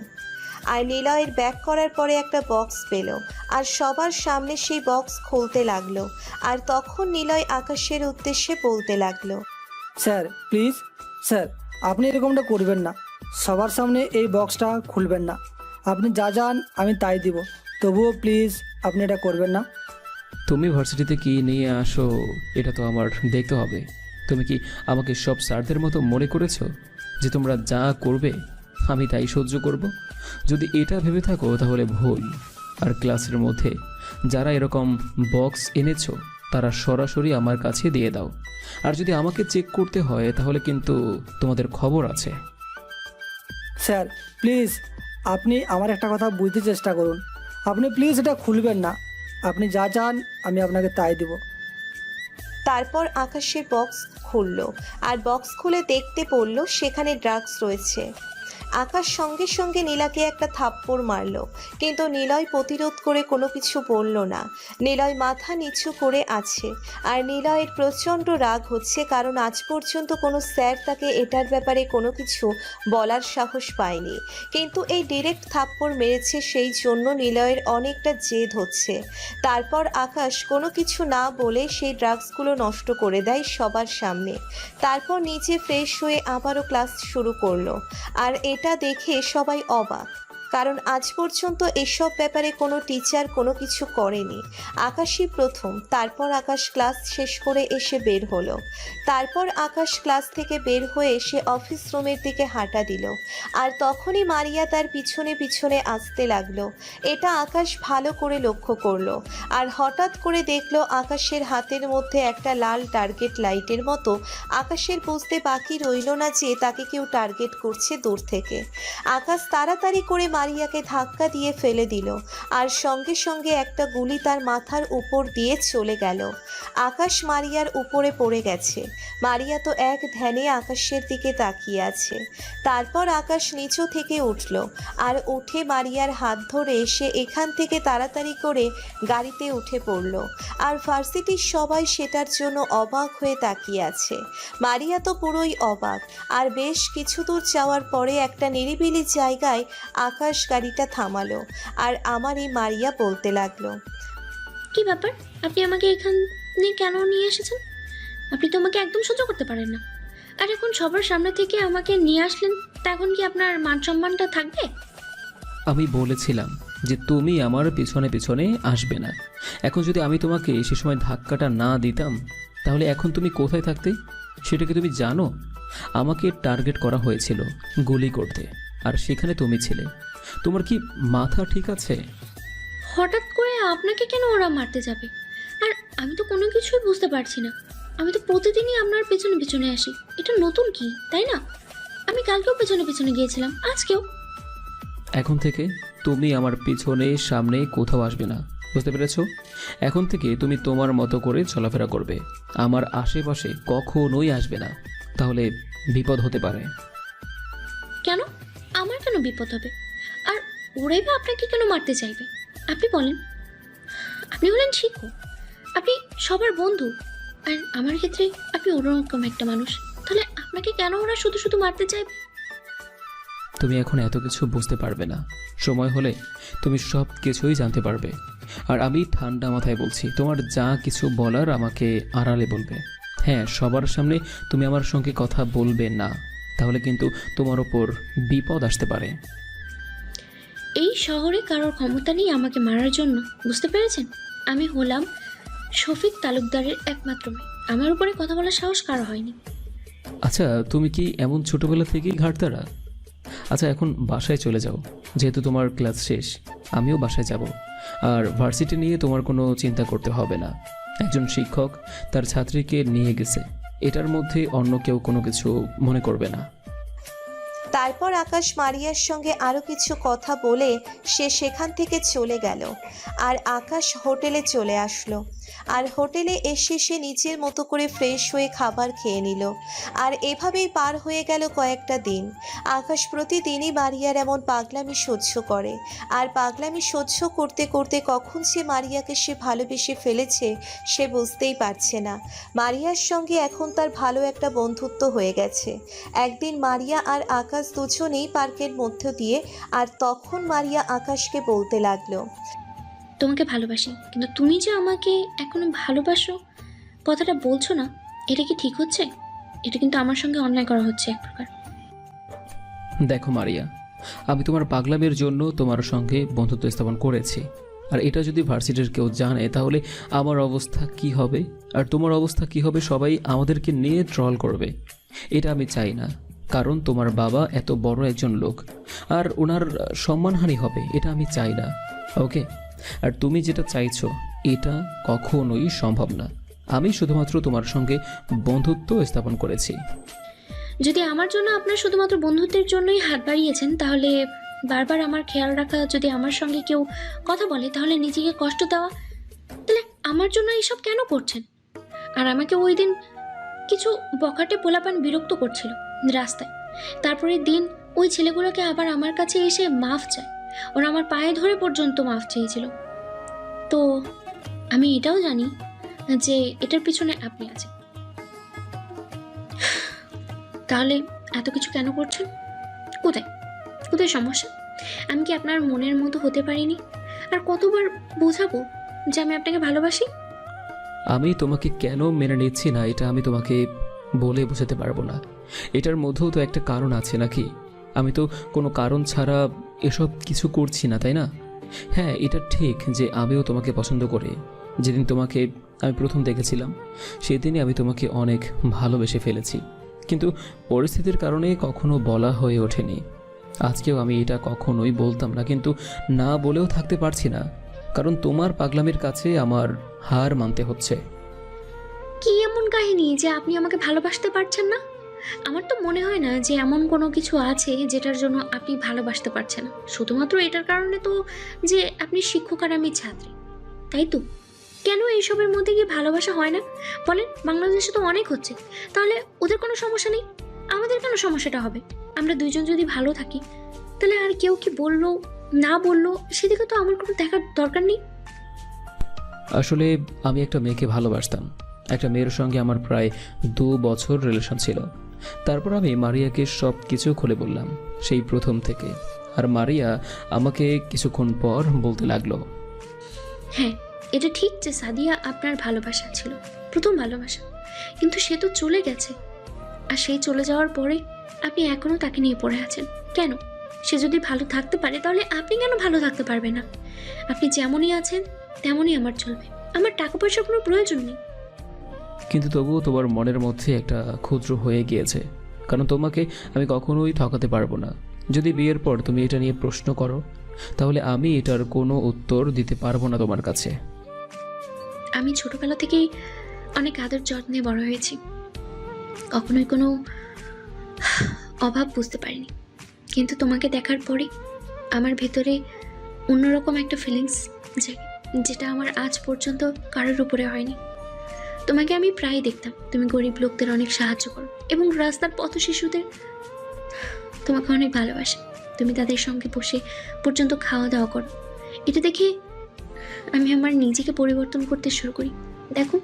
A: আর নিলয়ের ব্যাগ করার পরে একটা বক্স পেল আর সবার সামনে সেই বক্স খুলতে লাগলো। আর তখন নিলয় আকাশের উদ্দেশ্যে বলতে লাগলো,
H: স্যার প্লিজ স্যার, আপনি এরকমটা করবেন না। সবার সামনে এই বক্সটা খুলবেন না। আপনি যা যান আমি তাই দিব, তবুও প্লিজ আপনি এটা করবেন না।
C: তুমি ভার্সিটিতে কি নিয়ে আসো এটা তো আমার দেখতে হবে। তুমি কি আমাকে সব স্যারদের মতো মনে করেছো যে তোমরা যা করবে আমি তাই সহ্য করব? যদি এটা ভেবে থাকো তাহলে ভুল। আর ক্লাসের মধ্যে যারা এরকম বক্স এনেছো তারা সরাসরি আমার কাছে দিয়ে দাও। আর যদি আমাকে চেক করতে হয় তাহলে কিন্তু তোমাদের খবর আছে।
H: স্যার প্লিজ আপনি আমার একটা কথা বুঝতে চেষ্টা করুন। আপনি প্লিজ এটা খুলবেন না। আপনি যা চান আমি আপনাকে তাই দেব।
A: তারপর আকাশের বক্স খুললো আর বক্স খুলে দেখতে পড়ল সেখানে ড্রাগস রয়েছে। আকাশ সঙ্গে সঙ্গে নীলাকে একটা থাপ্পড় মারলো, কিন্তু নিলয় প্রতিরোধ করে কোনো কিছু বলল না। নিলয় মাথা নিচু করে আছে আর নিলয়ের প্রচণ্ড রাগ হচ্ছে, কারণ আজ পর্যন্ত কোনো স্যার তাকে এটার ব্যাপারে কোনো কিছু বলার সাহস পায়নি, কিন্তু এই ডিরেক্ট থাপ্পড় মেরেছে, সেই জন্য নিলয়ের অনেকটা জেদ হচ্ছে। তারপর আকাশ কোনো কিছু না বলে সেই ড্রাগসগুলো নষ্ট করে দেয় সবার সামনে। তারপর নিচে ফ্রেশ হয়ে আবারও ক্লাস শুরু করলো। আর এটা দেখে সবাই অবাক, কারণ আজ পর্যন্ত এসব ব্যাপারে কোনো টিচার কোনো কিছু করেনি। আকাশই প্রথম। তারপর আকাশ ক্লাস শেষ করে এসে বের হলো। তারপর আকাশ ক্লাস থেকে বের হয়ে সে অফিস রুমের দিকে হাঁটা দিল। আর তখনই মারিয়া তার পিছনে পিছনে আসতে লাগলো। এটা আকাশ ভালো করে লক্ষ্য করলো আর হঠাৎ করে দেখলো আকাশের হাতের মধ্যে একটা লাল টার্গেট লাইটের মতো। আকাশের বুঝতে বাকি রইল না যে তাকে কেউ টার্গেট করছে দূর থেকে। আকাশ তাড়াতাড়ি করে মারিয়াকে ধাক্কা দিয়ে ফেলে দিল আর সঙ্গে সঙ্গে একটা গুলি তার মাথার উপর দিয়ে চলে গেল। আকাশ মারিয়ার উপরে পড়ে গেছে। মারিয়া তো এক ধ্যানে আকাশের দিকে তাকিয়ে আছে। তারপর আকাশ নিচু থেকে উঠল আর উঠে মারিয়ার হাত ধরে সে এখান থেকে তাড়াতাড়ি করে গাড়িতে উঠে পড়ল। আর ভার্সিটির সবাই সেটার জন্য অবাক হয়ে তাকিয়ে আছে। মারিয়া তো পুরোই অবাক। আর বেশ কিছু দূর যাওয়ার পরে একটা নিরিবিলি জায়গায় আকাশ গাড়িটা থামালো আর আমারই মারিয়া বলতে লাগলো,
F: কি ব্যাপার, আপনি আমাকে এখানে কেন নিয়ে এসেছেন? আপনি তো আমাকে একদম সহ্য করতে পারেন না। আর এখন সবার সামনে থেকে আমাকে নিয়ে আসলেন, তখন কি আপনার মান সম্মানটা থাকবে?
C: আমি বলেছিলাম যে তুমি আমার পিছনে পিছনে আসবে না। এখন যদি আমি তোমাকে সে সময় ধাক্কাটা না দিতাম তাহলে এখন তুমি কোথায় থাকতে সেটা কি তুমি জানো? আমাকে টার্গেট করা হয়েছিল গুলি করতে, আর সেখানে তুমি ছিলে। তোমার কি মাথা ঠিক আছে?
F: হঠাৎ করে আপনাকে কেন ওরা মারতে যাবে? আর আমি তো কোনো কিছুই বুঝতে পারছি না। আমি তো প্রতিদিনই আপনার পেছনে পেছনে আসি, এটা নতুন কি, তাই না? আমি কালকেও পেছনে পেছনে গিয়েছিলাম, আজকেও।
C: এখন থেকে তুমি আমার পিছনে সামনে কোথাও আসবে না, বুঝতে পেরেছো? এখন থেকে তুমি তোমার মতো করে চলাফেরা করবে, আমার আশেপাশে কখনোই আসবে না, তাহলে বিপদ হতে পারে।
F: কেন? আমার কেন বিপদ হবে? আর ওরাই বা আপনাকে কেন মারতে চাইবে? আপনি বলেন। আপনি হলেন শিক্ষক, আপনি সবার বন্ধু, আর আমার ক্ষেত্রে আপনি অন্যরকম একটা মানুষ। তাহলে আপনাকে কেন ওরা শুধু শুধু মারতে চাইবে?
C: তুমি এখন এত কিছু বুঝতে পারবে না, সময় হলে তুমি সব কিছুই জানতে পারবে। আর আমি ঠান্ডা মাথায় বলছি, তোমার যা কিছু বলার আমাকে আড়ালে বলবে। হ্যাঁ, সবার সামনে তুমি আমার সঙ্গে কথা বলবে না, তাহলে কিন্তু তোমার ওপর বিপদ আসতে পারে।
F: এই শহরে কারোর ক্ষমতা নেই আমাকে মারার জন্য, বুঝতে পেরেছেন? আমি হলাম শফিক তালুকদারের একমাত্র মেয়ে, আমার উপরে কথা বলার সাহস কারো হয়নি।
C: আচ্ছা, তুমি কি এমন ছোটবেলা থেকেই ঘাটতারা? আচ্ছা, এখন বাসায় চলে যাও, যেহেতু তোমার ক্লাস শেষ। আমিও বাসায় যাব। আর ভার্সিটি নিয়ে তোমার কোনো চিন্তা করতে হবে না। একজন শিক্ষক তার ছাত্রীকে নিয়ে গেছে, এটার মধ্যে অন্য কেউ কোনো কিছু মনে করবে না।
A: তারপর আকাশ মারিয়ার সঙ্গে আরও কিছু কথা বলে সে সেখান থেকে চলে গেল। আর আকাশ হোটেলে চলে আসলো। আর হোটেলে এসে সে নিজের মতো করে ফ্রেশ হয়ে খাবার খেয়ে নিল। আর এভাবেই পার হয়ে গেল কয়েকটা দিন। আকাশ প্রতিদিনই মারিয়ার এমন পাগলামি সহ্য করে, আর পাগলামি সহ্য করতে করতে কখন সে মারিয়াকে সে ভালোবেসে ফেলেছে সে বুঝতেই পারছে না। মারিয়ার সঙ্গে এখন তার ভালো একটা বন্ধুত্ব হয়ে গেছে। একদিন মারিয়া আর আকাশ দুজনেই পার্কের মধ্য দিয়ে, আর তখন মারিয়া আকাশকে বলতে লাগলো,
F: তোমাকে ভালোবাসি, কিন্তু তুমি যে আমাকে এখনো ভালোবাসো কথাটা বলছো না, এটা কি ঠিক হচ্ছে? এটা কিন্তু আমার সঙ্গে অন্যায় করা হচ্ছে এক প্রকার।
C: দেখো মারিয়া, আমি তোমার পাগলামের জন্য তোমার সঙ্গে বন্ধুত্ব স্থাপন করেছি, আর এটা যদি ভার্সিটির কেউ জানে তাহলে আমার অবস্থা কি হবে, আর তোমার অবস্থা কি হবে, সবাই আমাদেরকে নিয়ে ট্রল করবে। এটা আমি চাই না, কারণ তোমার বাবা এত বড় একজন লোক, আর ওনার সম্মানহানি হবে, এটা আমি চাই না। ওকে, আর তুমি যেটা চাইছো এটা কখনোই সম্ভব না। আমি শুধুমাত্র তোমার সঙ্গে বন্ধুত্ব স্থাপন করেছি।
F: যদি আমার জন্য আপনার শুধুমাত্র বন্ধুত্বের জন্যই হাত বাড়িয়েছেন, তাহলে বারবার আমার খেয়াল রাখা, যদি আমার সঙ্গে কেউ কথা বলে তাহলে নিজেকে কষ্ট দেওয়া, তাহলে আমার জন্য এইসব কেন করছেন? আর আমাকে ওই দিন কিছু বখাটে পোলাপান বিরক্ত করছিল রাস্তায়, তারপরের দিন ওই ছেলেগুলোকে আবার আমার কাছে এসে মাফ চায়, ওরা আমার পায়ে ধরে পর্যন্ত মাফ চেয়েছিল। তো আমি এটাও জানি যে এটার পিছনে আপনি আছেন, তাহলে এত কিছু কেন করছেন? কোথায় কোথায় সমস্যা? আমি কি আপনার মনের মতো হতে পারিনি? আর কতবার বোঝাবো যে আমি আপনাকে ভালোবাসি?
C: আমি তোমাকে কেন মেনে নিচ্ছি না এটা আমি তোমাকে বলে বোঝাতে পারবো না। এটার মধ্যেও তো একটা কারণ আছে নাকি? আমি তো কোনো কারণ ছাড়া এসব কিছু করছি না, তাই না? হ্যাঁ, এটা ঠিক যে আমিও তোমাকে পছন্দ করি। যেদিন তোমাকে আমি প্রথম দেখেছিলাম সেদিনই আমি তোমাকে অনেক ভালোবেসে ফেলেছি, কিন্তু পরিস্থিতির কারণে কখনো বলা হয়ে ওঠেনি। আজকেও আমি এটা কখনোই বলতাম না, কিন্তু না বলেও থাকতে পারছি না, কারণ তোমার পাগলামির কাছে আমার হার মানতে হচ্ছে।
F: কি এমন কাহিনী যে আপনি আমাকে ভালোবাসতে পারছেন না? আমার তো মনে হয় না যে এমন কোনো কিছু আছে যেটার জন্য আপনি ভালোবাসতে পারছেন না। শুধুমাত্র এটার কারণে তো যে আপনি শিক্ষক আর আমি ছাত্রী, তাই তো? কেন এইসবের মধ্যে কি ভালোবাসা হয় না বলেন? বাংলাদেশে তো অনেক হচ্ছে, তাহলে ওদের কোনো সমস্যা নেই, আমাদের কেন সমস্যাটা হবে? আমরা দুইজন যদি ভালো থাকি তাহলে আর কেউ কি বললো না বললো সেদিকে তো আমার কোনো দেখার দরকার নেই।
C: আসলে আমি একটা মেয়েকে ভালোবাসতাম। একটা মেয়ের সঙ্গে আমার প্রায় 2 বছর রিলেশন ছিল। তারপর আমি মারিয়াকে সব কিছু খুলে বললাম, সেই প্রথম থেকে। আর মারিয়া আমাকে কিছুক্ষণ পর বলতে লাগলো,
F: হ্যাঁ, এটা ঠিক যে সাদিয়া আপনার ভালোবাসা ছিল, প্রথম ভালোবাসা, কিন্তু সে তো চলে গেছে। আর সেই চলে যাওয়ার পরে আপনি এখনো তাকে নিয়ে পড়ে আছেন কেন? সে যদি ভালো থাকতে পারে তাহলে আপনি কেন ভালো থাকতে পারবেন না? আপনি যেমনই আছেন তেমনই আমার চলবে, আমার টাকা পয়সার কোনো প্রয়োজন নেই।
C: কিন্তু তবুও তোমার মনের মধ্যে একটা ক্ষুদ্র হয়ে গিয়েছে, কারণ তোমাকে আমি কখনোই ঠকাতে পারবো না। যদি বিয়ের পর তুমি এটা নিয়ে প্রশ্ন করো তাহলে আমি এটার কোনো উত্তর দিতে পারবো না তোমার কাছে।
F: আমি ছোটবেলা থেকেই অনেক আদর যত্নে বড় হয়েছি, কখনোই কোনো অভাব বুঝতে পারিনি, কিন্তু তোমাকে দেখার পরে আমার ভেতরে অন্যরকম একটা ফিলিংস জাগে, যেটা আমার আজ পর্যন্ত কারোর উপরে হয়নি। তোমাকে আমি প্রায় দেখতাম, তুমি গরিব লোকদের অনেক সাহায্য করো এবং রাস্তার পথ শিশুদের তোমাকে অনেক ভালোবাসে। তুমি তাদের সঙ্গে বসে পর্যন্ত খাওয়া দাওয়া করো। এটা দেখে আমি আমার নিজেকে পরিবর্তন করতে শুরু করি। দেখো,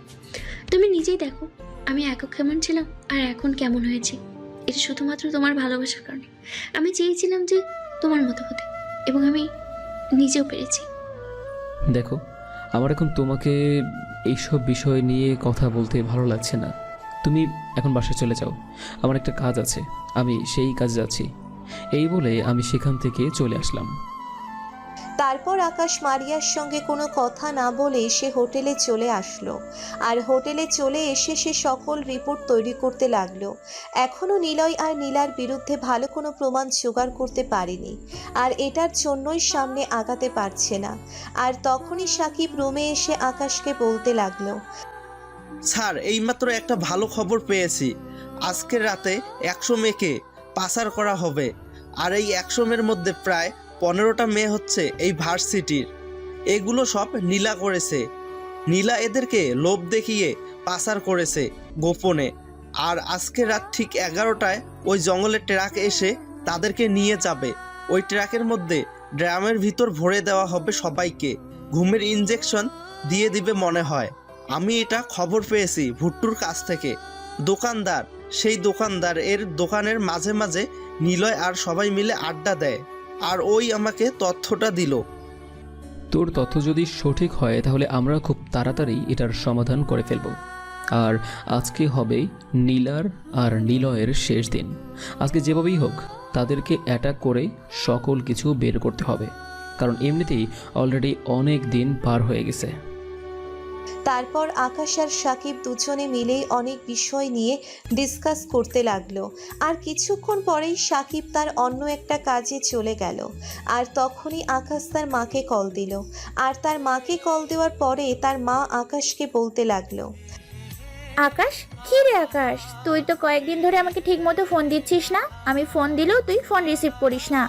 F: তুমি নিজেই দেখো আমি একক কেমন ছিলাম আর এখন কেমন হয়েছি। এটা শুধুমাত্র তোমার ভালোবাসার কারণে। আমি চেয়েছিলাম যে তোমার মতো হতে, এবং আমি নিজেও পেরেছি।
C: দেখো, আমার এখন তোমাকে এইসব বিষয় নিয়ে কথা বলতে ভালো লাগছে না। তুমি এখন বাসায় চলে যাও, আমার একটা কাজ আছে, আমি সেই কাজে যাচ্ছি। এই বলে আমি সেখান থেকে চলে আসলাম।
A: তারপর আকাশ মারিয়ার সঙ্গে কোনো কথা না বলে সে হোটেলে চলে আসলো। আর হোটেলে চলে এসে সে সকল রিপোর্ট তৈরি করতে লাগলো। এখনও নিলয় আর নীলার বিরুদ্ধে ভালো কোনো প্রমাণ জোগাড় করতে পারেনি, আর এটার জন্যই সামনে আগাতে পারছে না। আর তখনই সাকিব রুমে এসে আকাশকে বলতে লাগলো,
J: স্যার, এইমাত্র একটা ভালো খবর পেয়েছি। আজকের রাতে 100 মেয়েকে পাচার করা হবে, আর এই 100 মেয়ের মধ্যে প্রায় 15টা মেয়ে হচ্ছে এই ভার্সিটির। এগুলো সব নীলা করেছে। নীলা এদেরকে লোভ দেখিয়ে পাচার করেছে গোপনে। আর আজকে রাত ঠিক 11টায় ওই জঙ্গলের ট্রাক এসে তাদেরকে নিয়ে যাবে। ওই ট্রাকের মধ্যে ড্রামের ভিতর ভরে দেওয়া হবে সবাইকে, ঘুমের ইনজেকশন দিয়ে দিবে মনে হয়। আমি এটা খবর পেয়েছি ভুট্টুর কাছ থেকে। দোকানদার, সেই দোকানদার এর দোকানের মাঝে মাঝে নিলয় আর সবাই মিলে আড্ডা দেয়, আর ওই আমাকে তথ্যটা দিল।
C: তোর তথ্য যদি সঠিক হয় তাহলে আমরা খুব তাড়াতাড়ি এটার সমাধান করে ফেলব। আর আজকে হবে নীলার আর নিলয়ের শেষ দিন। আজকে যেভাবেই হোক তাদেরকে অ্যাটাক করে সকল কিছু বের করতে হবে, কারণ এমনিতেই অলরেডি অনেক দিন পার হয়ে গেছে।
A: তারপর আকাশ আর সাকিব দুজনে মিলেই অনেক বিষয় নিয়ে ডিসকাস করতে লাগলো। আর কিছুক্ষণ পরেই সাকিব তার অন্য একটা কাজে চলে গেল। আর তখনই আকাশ তার মাকে কল দিল। আর তার মাকে কল দেওয়ার পরে তার মা আকাশকে বলতে লাগলো,
D: আকাশ, কি রে আকাশ, তুই তো কয়েকদিন ধরে আমাকে ঠিক মতো ফোন দিচ্ছিস না। আমি ফোন দিলেও তুই ফোন রিসিভ করিস না।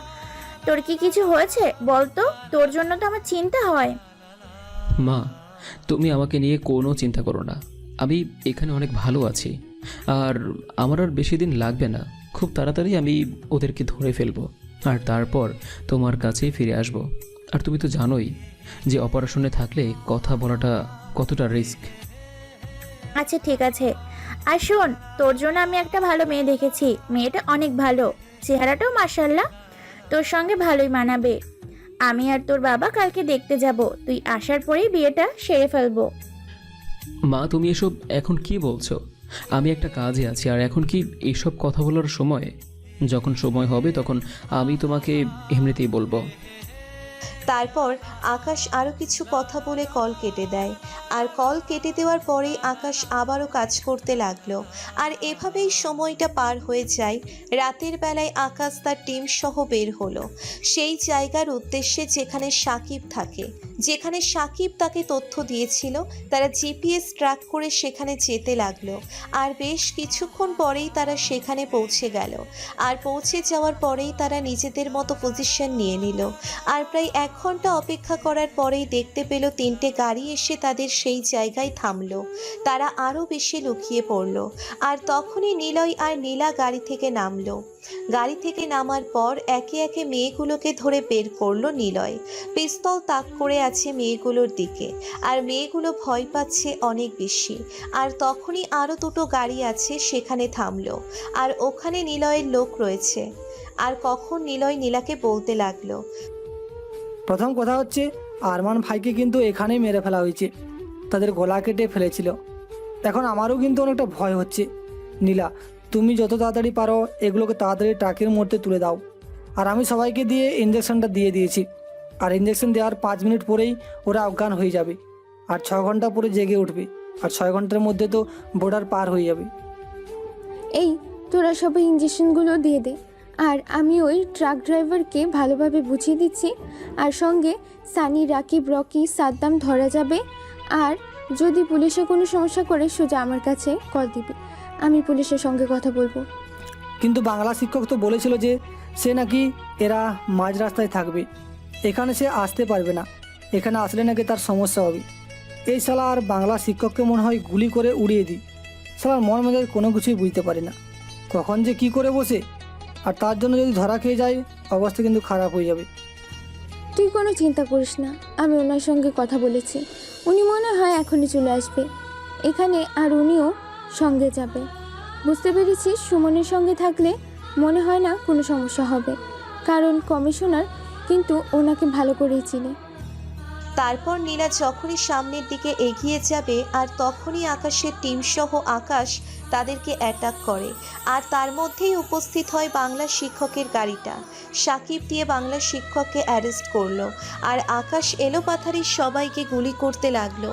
D: তোর কি কিছু হয়েছে বল তো? তোর জন্য তো আমার চিন্তা হয়।
C: মা, তুমি আমাকে নিয়ে কোনো চিন্তা করো না, আমি এখানে অনেক ভালো আছি। আর আমার আর বেশি দিন লাগবে না, খুব তাড়াতাড়ি আমি ওদেরকে ধরে ফেলবো, আর তারপর তোমার কাছেই ফিরে আসব। আর তুমি তো জানোই যে অপারেশনে থাকলে কথা বলাটা কতটা রিস্ক।
D: আচ্ছা ঠিক আছে। আর শোন, তোর জন্য আমি একটা ভালো মেয়ে দেখেছি। মেয়েটা অনেক ভালো, চেহারাটাও মাশাআল্লাহ তোর সঙ্গে ভালোই মানাবে। আমি আর তোর বাবা কালকে দেখতে যাব। তুই আসার পরেই বিয়েটা সেরে ফেলবো।
C: মা, তুমি এসব এখন কি বলছো? আমি একটা কাজে আছি, আর এখন কি এইসব কথা বলার সময়? যখন সময় হবে তখন আমি তোমাকে এমনিতেই বলবো।
A: তারপর আকাশ আরও কিছু কথা বলে কল কেটে দেয়। আর কল কেটে দেওয়ার পরেই আকাশ আবারও কাজ করতে লাগলো। আর এভাবেই সময়টা পার হয়ে যায়। রাতের বেলায় আকাশ তার টিম সহ বের হলো সেই জায়গার উদ্দেশ্যে যেখানে সাকিব থাকে। যেখানে সাকিব তাকে তথ্য দিয়েছিল, তারা জিপিএস ট্র্যাক করে সেখানে যেতে লাগলো। আর বেশ কিছুক্ষণ পরেই তারা সেখানে পৌঁছে গেল। আর পৌঁছে যাওয়ার পরেই তারা নিজেদের মতো পজিশন নিয়ে নিল। আর প্রায় 1 ঘন্টা অপেক্ষা করার পরেই দেখতে পেল 3টে গাড়ি এসে তাদের সেই জায়গায় থামলো। তারা আরও বেশি লুকিয়ে পড়ল। আর তখনই নিলয় আর নীলা গাড়ি থেকে নামলো। গাড়ি থেকে নামার পর একে একে মেয়েগুলোকে ধরে বের করলো নিলয়। পিস্তল তাক করে আছে মেয়েগুলোর দিকে। আর মেয়েগুলো ভয় পাচ্ছে অনেক বেশি। আর তখনই আরও 2টো গাড়ি আছে সেখানে থামলো। আর ওখানে নিলয়ের লোক রয়েছে। আর কখন নিলয় নীলাকে বলতে লাগলো,
H: প্রথম কথা হচ্ছে আরমান ভাইকে কিন্তু এখানেই মেরে ফেলা হয়েছে, তাদের গলা কেটে ফেলেছিল। এখন আমারও কিন্তু অনেকটা ভয় হচ্ছে। নীলা, তুমি যত তাড়াতাড়ি পারো এগুলোকে তাড়াতাড়ি ট্রাকের মধ্যে তুলে দাও। আর আমি সবাইকে দিয়ে ইঞ্জেকশনটা দিয়ে দিয়েছি। আর ইঞ্জেকশন দেওয়ার 5 মিনিট পরেই ওরা অজ্ঞান হয়ে যাবে। আর 6 ঘন্টা পরে জেগে উঠবে। আর 6 ঘন্টার মধ্যে তো বর্ডার পার হয়ে যাবে।
G: এই, তোরা সবাই ইঞ্জেকশনগুলো দিয়ে দে। আর আমি ওই ট্রাক ড্রাইভারকে ভালোভাবে বুঝিয়ে দিচ্ছি। আর সঙ্গে সানি, রাকিব, রকি, সাদ্দাম ধরা যাবে। আর যদি পুলিশে কোনো সমস্যা করে সোজা আমার কাছে কল দিবে, আমি পুলিশের সঙ্গে কথা বলবো।
H: কিন্তু বাংলা শিক্ষক তো বলেছিল যে সে নাকি এরা মাঝ রাস্তায় থাকবে, এখানে সে আসতে পারবে না, এখানে আসলে নাকি তার সমস্যা হবে। এই শালা আর বাংলা শিক্ষককে মনে হয় গুলি করে উড়িয়ে দিই। শালার মন মেজাজ কোনো কিছুই বুঝতে পারি না, কখন যে কি করে বসে। আর তার জন্য যদি ধরা খেয়ে যায় অবস্থা কিন্তু খারাপ হয়ে যাবে।
G: তুই কোনো চিন্তা করিস না, আমি ওনার সঙ্গে কথা বলেছি। উনি মনে হয় এখনই চলে আসবে এখানে। আর উনিও সঙ্গে যাবে। বুঝতে পেরেছিস, সুমনের সঙ্গে থাকলে মনে হয় না কোনো সমস্যা হবে, কারণ কমিশনার কিন্তু ওনাকে ভালো করেই চিনে।
A: তারপর নীলা যখনই সামনের দিকে এগিয়ে যাবে আর তখনই আকাশের টিম সহ আকাশ তাদেরকে অ্যাটাক করে। আর তার মধ্যেই উপস্থিত হয় বাংলা শিক্ষকের গাড়িটা। সাকিব দিয়ে বাংলা শিক্ষককে অ্যারেস্ট করলো। আর আকাশ এলোপাথারি সবাইকে গুলি করতে লাগলো।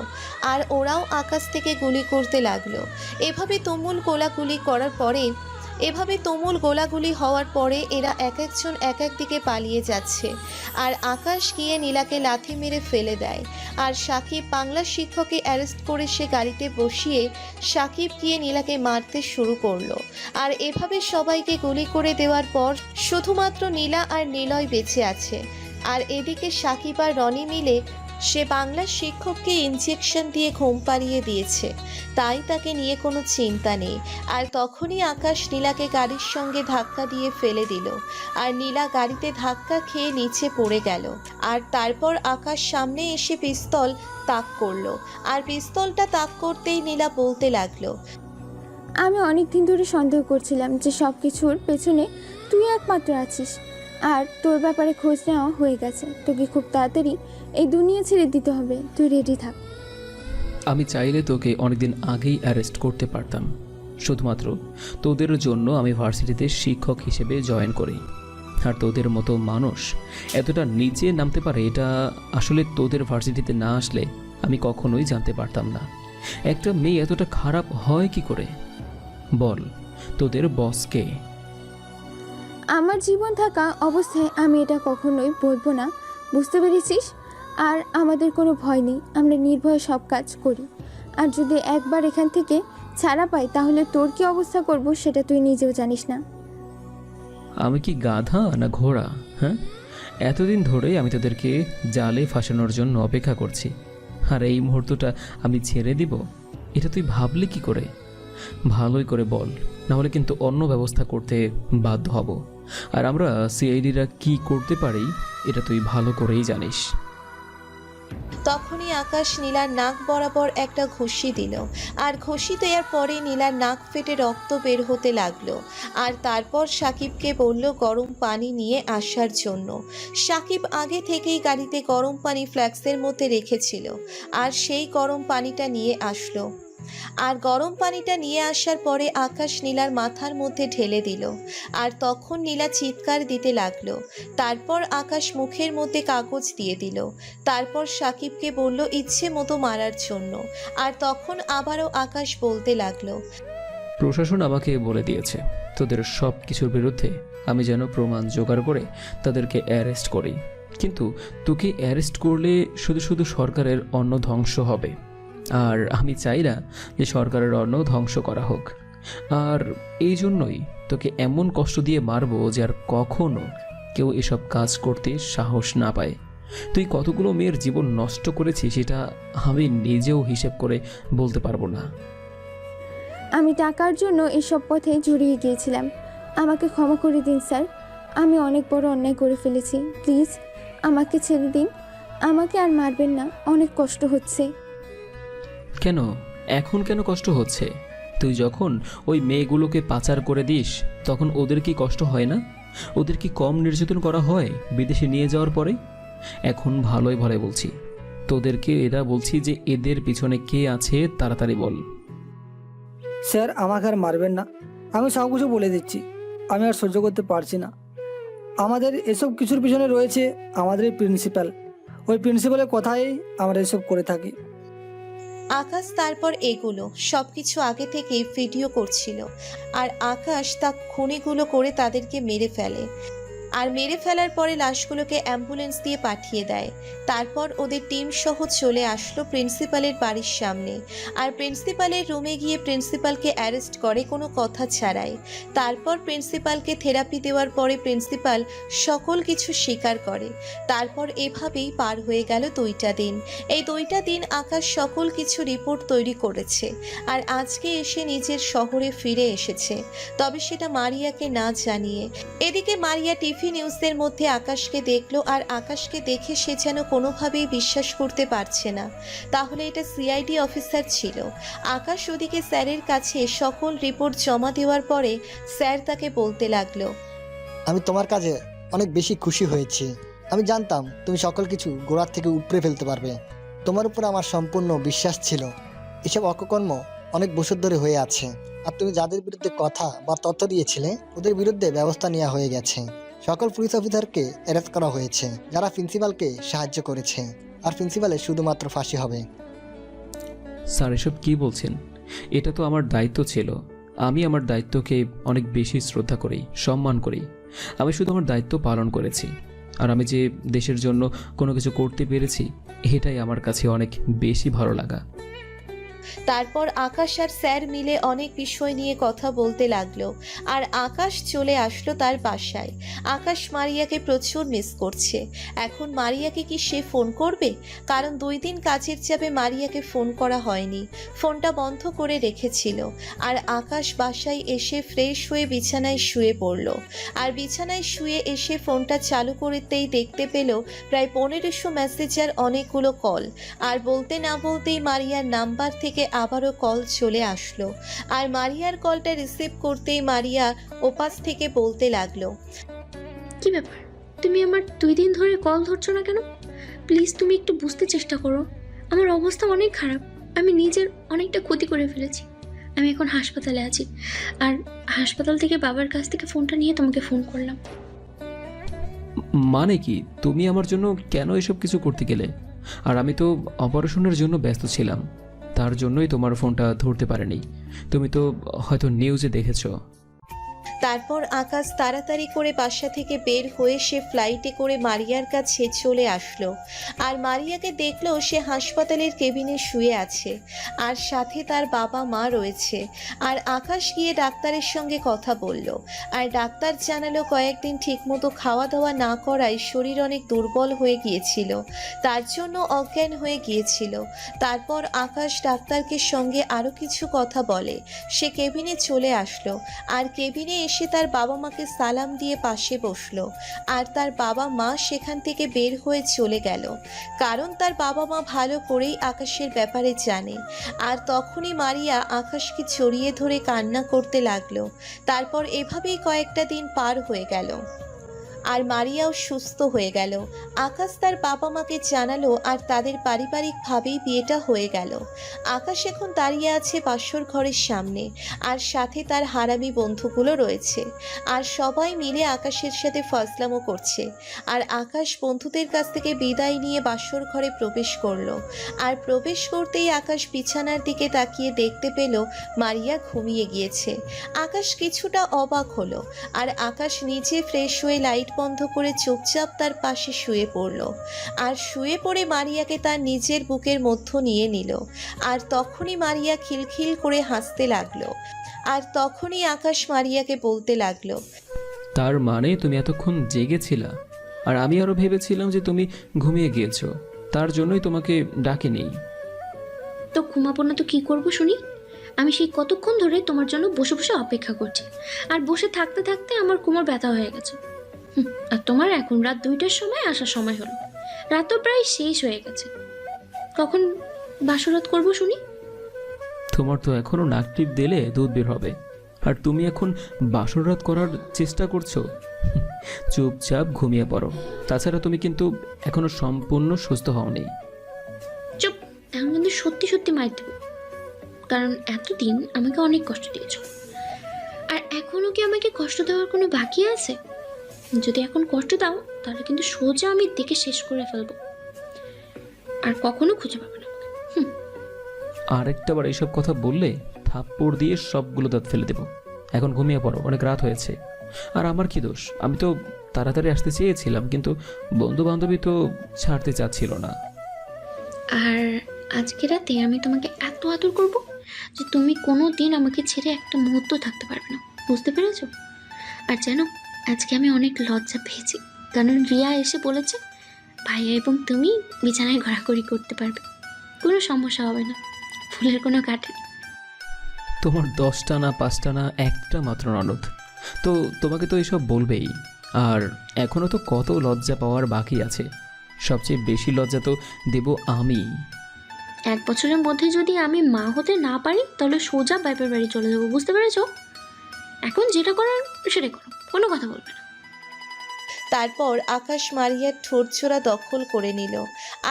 A: আর ওরাও আকাশ থেকে গুলি করতে লাগলো। এভাবে তুমুল গোলাগুলি হওয়ার পরে এরা এক একজন এক এক দিকে পালিয়ে যাচ্ছে। আর আকাশ গিয়ে নীলাকে লাথি মেরে ফেলে দেয়। আর সাকিব বাংলা শিক্ষককে অ্যারেস্ট করে সে গাড়িতে বসিয়ে সাকিব গিয়ে নীলাকে মারতে শুরু করলো। আর এভাবে সবাইকে গুলি করে দেওয়ার পর শুধুমাত্র নীলা আর নিলয় বেঁচে আছে। আর এদিকে সাকিব আর রনি মিলে সে বাংলা শিক্ষককে ইনজেকশন দিয়ে ঘুম পাড়িয়ে দিয়েছে, তাই তাকে নিয়ে কোনো চিন্তা নেই। আর তখনই আকাশ নীলাকে গাড়ির সঙ্গে ধাক্কা দিয়ে ফেলে দিল, আর নীলা গাড়িতে ধাক্কা খেয়ে নিচে পড়ে গেল। আর তারপর আকাশ সামনে এসে পিস্তল তাক করলো, আর পিস্তলটা তাক করতেই নীলা বলতে লাগলো,
G: আমি অনেক দিন ধরে সন্দেহ করছিলাম যে সব কিছুর পেছনে তুই একমাত্র আছিস, আর তোর ব্যাপারে খোঁজ নেওয়া হয়ে গেছে। তোকে খুব তাড়াতাড়ি এই দুনিয়া ছেড়ে দিতে হবে, তুই রেডি থাক।
C: আমি চাইলে তোকে অনেকদিন আগেই অ্যারেস্ট করতে পারতাম, শুধুমাত্র তোদের জন্য আমি ভার্সিটিতে শিক্ষক হিসেবে জয়েন করি। আর তোদের মতো মানুষ এতটা নিচে নামতে পারে এটা আসলে তোদের ভার্সিটিতে না আসলে আমি কখনোই জানতে পারতাম না। একটা মেয়ে এতটা খারাপ হয় কি করে? বল, তোদের বসকে?
G: আমার জীবন থাকা অবস্থায় আমি এটা কখনোই বলবো না, বুঝতে পেরেছিস? আর আমাদের কোনো ভয় নেই, আমরা নির্ভয়ে সব কাজ করি। আর যদি একবার এখান থেকে ছাড়া পাই তাহলে তোর কী অবস্থা করব সেটা তুই নিজেও জানিস না।
C: আমি কি গাধা না ঘোড়া? হ্যাঁ, এতদিন ধরে আমি তোদেরকে জালে ফাঁসানোর জন্য অপেক্ষা করছি, আর এই মুহূর্তটা আমি ছেড়ে দিব? এটা তুই ভাবলি কি করে? ভালোই করে বল, নাহলে কিন্তু অন্য ব্যবস্থা করতে বাধ্য হব। আর আমরা সিআইডিরা কি করতে পারি এটা তুই ভালো করেই জানিস।
A: তখনই আকাশ নীলার নাক বরাবর একটা ঘুষি দিল, আর ঘুষি দেওয়ার পরে নীলার নাক ফেটে রক্ত বের হতে লাগলো। আর তারপর সাকিবকে বলল গরম পানি নিয়ে আসার জন্য। সাকিব আগে থেকেই গাড়িতে গরম পানি ফ্ল্যাক্সের মধ্যে রেখেছিল, আর সেই গরম পানিটা নিয়ে আসলো। আর গরম পানিটা নিয়ে আসার পরে আকাশ নীলার মাথার মধ্যে ঢেলে দিল, আর তখন নীলা চিৎকার দিতে লাগলো। তারপর আকাশ মুখের মধ্যে কাগজ দিয়ে দিল, তারপর সাকিবকে বলল ইচ্ছে মতো মারার জন্য। আর তখন আবারও আকাশ বলতে লাগলো,
C: প্রশাসন আমাকে বলে দিয়েছে তোদের সব কিছুর বিরুদ্ধে আমি যেন প্রমাণ জোগাড় করে তাদেরকে অ্যারেস্ট করি, কিন্তু তোকে অ্যারেস্ট করলে শুধু শুধু সরকারের অন্ন ধ্বংস হবে। আর আমি চাই না যে সরকারের অন্ন ধ্বংস করা হোক। আর এই জন্যই তোকে এমন কষ্ট দিয়ে মারবো যে আর কখনো কেউ এসব কাজ করতে সাহস না পায়। তুই কতগুলো মেয়ের জীবন নষ্ট করেছিস সেটা আমি নিজেও হিসেব করে বলতে পারবো না।
G: আমি টাকার জন্য এসব পথে জড়িয়ে গিয়েছিলাম, আমাকে ক্ষমা করে দিন স্যার। আমি অনেক বড় অন্যায় করে ফেলেছি, প্লিজ আমাকে ছেড়ে দিন, আমাকে আর মারবেন না, অনেক কষ্ট হচ্ছে।
C: কেন এখন কেন কষ্ট হচ্ছে? তুই যখন ওই মেয়েগুলোকে পাচার করে দিস তখন ওদের কি কষ্ট হয় না? ওদের কি কম নির্যাতন করা হয় বিদেশে নিয়ে যাওয়ার পরে? এখন ভালোই ভালোই বলছি, তোদেরকে এটা বলছি যে এদের পিছনে কে আছে তাড়াতাড়ি বল।
H: স্যার আমাকে আর মারবেন না, আমি সব কিছু বলে দিচ্ছি। আমি আর সহ্য করতে পারছি না। আমাদের এসব কিছুর পিছনে রয়েছে আমাদের প্রিন্সিপাল। ওই প্রিন্সিপালের কথাই আমরা এসব করে থাকি।
A: আকাশ তারপর এগুলো সবকিছু আগে থেকেই ভিডিও করছিল, আর আকাশ তা খুনিগুলো করে তাদেরকে মেরে ফেলে। আর মেরে ফেলার পরে লাশগুলোকে অ্যাম্বুলেন্স দিয়ে পাঠিয়ে দেয়। তারপর ওদের টিম সহ চলে আসলো প্রিন্সিপালের বাড়ির সামনে, আর প্রিন্সিপালের রুমে গিয়ে প্রিন্সিপালকে অ্যারেস্ট করে কোনো কথা ছাড়াই। তারপর প্রিন্সিপালকে থেরাপি দেওয়ার পরে প্রিন্সিপাল সকল কিছু স্বীকার করে। তারপর এভাবেই পার হয়ে গেল 2টা দিন। এই 2টা দিন আকাশ সকল কিছু রিপোর্ট তৈরি করেছে, আর আজকে এসে নিজের শহরে ফিরে এসেছে, তবে সেটা মারিয়াকে না জানিয়ে। এদিকে মারিয়া টিভি নিউজের মধ্যে আকাশকে দেখলো, আর আকাশকে দেখে সে যেন কোনোভাবেই বিশ্বাস করতে পারছে না, তাহলে এটা সিআইডি অফিসার ছিল। আকাশ ওদিকে স্যারের কাছে সকল রিপোর্ট জমা দেওয়ার পরে স্যার তাকে বলতে লাগলো,
E: আমি তোমার কাজে অনেক বেশি খুশি হয়েছি। আমি জানতাম তুমি সকল কিছু গোড়ার থেকে উপড়ে ফেলতে পারবে। তোমার উপর আমার সম্পূর্ণ বিশ্বাস ছিল। এসব অকর্ম অনেক বছর ধরে হয়ে আছে, আর তুমি যাদের বিরুদ্ধে কথা বা তথ্য দিয়েছিলে ওদের বিরুদ্ধে ব্যবস্থা নেওয়া হয়ে গেছে। সকল পুলিশ অফিসারকে অ্যারেস্ট করা হয়েছে যারা প্রিন্সিপালকে সাহায্য করেছে, আর প্রিন্সিপালের শুধুমাত্র ফাঁসি হবে।
C: স্যার এসব কী বলছেন? এটা তো আমার দায়িত্ব ছিল। আমি আমার দায়িত্বকে অনেক বেশি শ্রদ্ধা করি, সম্মান করি। আমি শুধু আমার দায়িত্ব পালন করেছি, আর আমি যে দেশের জন্য কোনো কিছু করতে পেরেছি এটাই আমার কাছে অনেক বেশি ভালো লাগা।
A: তারপর আকাশ আর স্যার মিলে অনেক বিষয় নিয়ে কথা বলতে লাগলো। আর আকাশ চলে আসলো তার বাসায়। আকাশ মারিয়াকে প্রচুর মিস করছে। এখন মারিয়াকে কি সে ফোন করবে? কারণ 2 দিন কাজের চাপে মারিয়াকে ফোন করা হয়নি, ফোনটা বন্ধ করে রেখেছিল। আর আকাশ বাসায় এসে ফ্রেশ হয়ে বিছানায় শুয়ে পড়ল। আর বিছানায় শুয়ে এসে ফোনটা চালু করতেই দেখতে পেল প্রায় 1500 মেসেজ আর অনেকগুলো কল। আর বলতে না বলতেই মারিয়ার নাম্বার থেকে আবারও কল চলে আসলো। আর মারিয়ার কলটা রিসিভ করতেই মারিয়া ওপাশ থেকে বলতে লাগলো,
F: কি ব্যাপার, তুমি আমার 2 দিন ধরে কল ধরছো না কেন? প্লিজ তুমি একটু বুঝতে চেষ্টা করো, আমার অবস্থা অনেক খারাপ। আমি নিজের অনেকটা ক্ষতি করে ফেলেছি। আমি এখন হাসপাতালে আছি, আর হাসপাতাল থেকে বাবার কাছ থেকে ফোনটা নিয়ে তোমাকে ফোন করলাম।
C: মানে কি, তুমি আমার জন্য কেন এসব কিছু করতে গেলে? আর আমি তো অপারেশনের জন্য ব্যস্ত ছিলাম, তার জন্যই তোমার ফোনটা ধরতে পারিনি। তুমি তো হয়তো নিউজে দেখেছো।
A: তারপর আকাশ তাড়াতাড়ি করে বাসা থেকে বের হয়ে সে ফ্লাইটে করে মারিয়ার কাছে চলে আসলো। আর মারিয়াকে দেখলো সে হাসপাতালের কেবিনে শুয়ে আছে, আর সাথে তার বাবা মা রয়েছে। আর আকাশ গিয়ে ডাক্তারের সঙ্গে কথা বলল। আর ডাক্তার জানালো কয়েকদিন ঠিকমতো খাওয়া দাওয়া না করায় শরীর অনেক দুর্বল হয়ে গিয়েছিল, তার জন্য অজ্ঞান হয়ে গিয়েছিল। তারপর আকাশ ডাক্তারকে সঙ্গে আরও কিছু কথা বলে সে কেবিনে চলে আসলো। আর কেবিনে এসে তার বাবা মাকে সালাম দিয়ে পাশে বসলো। আর তার বাবা মা সেখান থেকে বের হয়ে চলে গেল, কারণ তার বাবা মা ভালো করেই আকাশের ব্যাপারে জানে। আর তখনই মারিয়া আকাশকে জড়িয়ে ধরে কান্না করতে লাগলো। তারপর এভাবেই কয়েকটা দিন পার হয়ে গেল, আর মারিয়াও সুস্থ হয়ে গেল। আকাশ তার বাবা মাকে জানালো, আর তাদের পারিবারিকভাবেই বিয়েটা হয়ে গেল। আকাশ এখন দাঁড়িয়ে আছে বাসর ঘরের সামনে, আর সাথে তার হারামি বন্ধুগুলো রয়েছে। আর সবাই মিলে আকাশের সাথে ফজলামো করছে। আর আকাশ বন্ধুদের কাছ থেকে বিদায় নিয়ে বাসর ঘরে প্রবেশ করলো। আর প্রবেশ করতেই আকাশ বিছানার দিকে তাকিয়ে দেখতে পেল মারিয়া ঘুমিয়ে গিয়েছে। আকাশ কিছুটা অবাক হলো। আর আকাশ নিজে ফ্রেশ হয়ে লাইট বন্ধ করে চুপচাপ তার পাশে শুয়ে পড়ল। আর শুয়ে পড়ে মারিয়াকে তার নিজের বুকের মধ্য নিয়ে নিল। আর তখনই মারিয়া খিলখিল করে হাসতে লাগলো। আর তখনই আকাশ মারিয়াকে বলতে লাগলো,
C: তার মানে তুমি এতক্ষণ জেগেছিলা, আর আমি আরও ভেবেছিলাম যে তুমি ঘুমিয়ে গিয়েছো, তার জন্যই তোমাকে ডাকিনি।
F: তো ঘুমাবো না তো কি করবো শুনি? আমি সেই কতক্ষণ ধরে তোমার জন্য বসে বসে অপেক্ষা করছি, আর বসে থাকতে থাকতে আমার কোমর ব্যথা হয়ে গেছে। আর তোমার এখন রাত 2টার সময় আসার সময় হলো, রাতও প্রায় শেষ হয়ে গেছে। কখন বাসরাত করবো শুনি?
C: তোমার তো এখনও নাক টিপ দিলে দুধ বের হবে, আর তুমি এখন বাসররাত করার চেষ্টা করছো? চুপচাপ ঘুমিয়ে পড়ো। তাছাড়া তুমি কিন্তু এখনো সম্পূর্ণ সুস্থ হওনি।
F: চুপ, এখন কিন্তু সত্যি সত্যি মার দেবো, কারণ এতদিন আমাকে অনেক কষ্ট দিয়েছো, আর এখনো কি আমাকে কষ্ট দেওয়ার কোনো বাকি আছে? যদি এখন কষ্ট দাও তাহলে কিন্তু সোজা আমি দেখে শেষ করে ফেলবো, আর কখনো খুঁজে পাবে না।
C: আরেকটা বার এইসব কথা বললে থাপ্পড় দিয়ে সবগুলো দাঁত ফেলে দেবো। এখন ঘুমিয়ে পড়ো, অনেক রাত হয়েছে। আর আমার কি দোষ? আমি তো তাড়াতাড়ি আসতে চেয়েছিলাম, কিন্তু বন্ধু বান্ধবী তো ছাড়তে চাচ্ছিল না।
F: আর আজকে রাতে আমি তোমাকে এত আদর করব যে তুমি কোনো দিন আমাকে ছেড়ে একটা মুহূর্ত থাকতে পারবে না, বুঝতে পেরেছো? আর জানো, আজকে আমি অনেক লজ্জা পেয়েছি, কারণ রিয়া এসে বলেছে ভাইয়া এবং তুমি বিছানায় ঘোরাঘুরি করতে পারবে, কোনো সমস্যা হবে না, ফুলের কোনো কাটে।
C: তোমার 10টা না 5টা না একটা মাত্র ননদ, তো তোমাকে তো এসব বলবেই। আর এখনও তো কত লজ্জা পাওয়ার বাকি আছে। সবচেয়ে বেশি লজ্জা তো দেব আমি।
F: 1 বছরের মধ্যে যদি আমি মা হতে না পারি তাহলে সোজা বাপের বাড়ি চলে যাবো, বুঝতে পেরেছো? এখন যেটা করার সেটা করো, কোনো কথা বলবে না।
A: তারপর আকাশ মারিয়ার ঠোঁটজোড়া দখল করে নিল।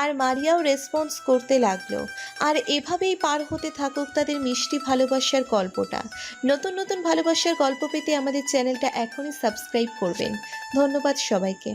A: আর মারিয়াও রেসপন্স করতে লাগলো। আর এভাবেই পার হতে থাকুক তাদের মিষ্টি ভালোবাসার গল্পটা। নতুন নতুন ভালোবাসার গল্প পেতে আমাদের চ্যানেলটা এখনই সাবস্ক্রাইব করবেন। ধন্যবাদ সবাইকে।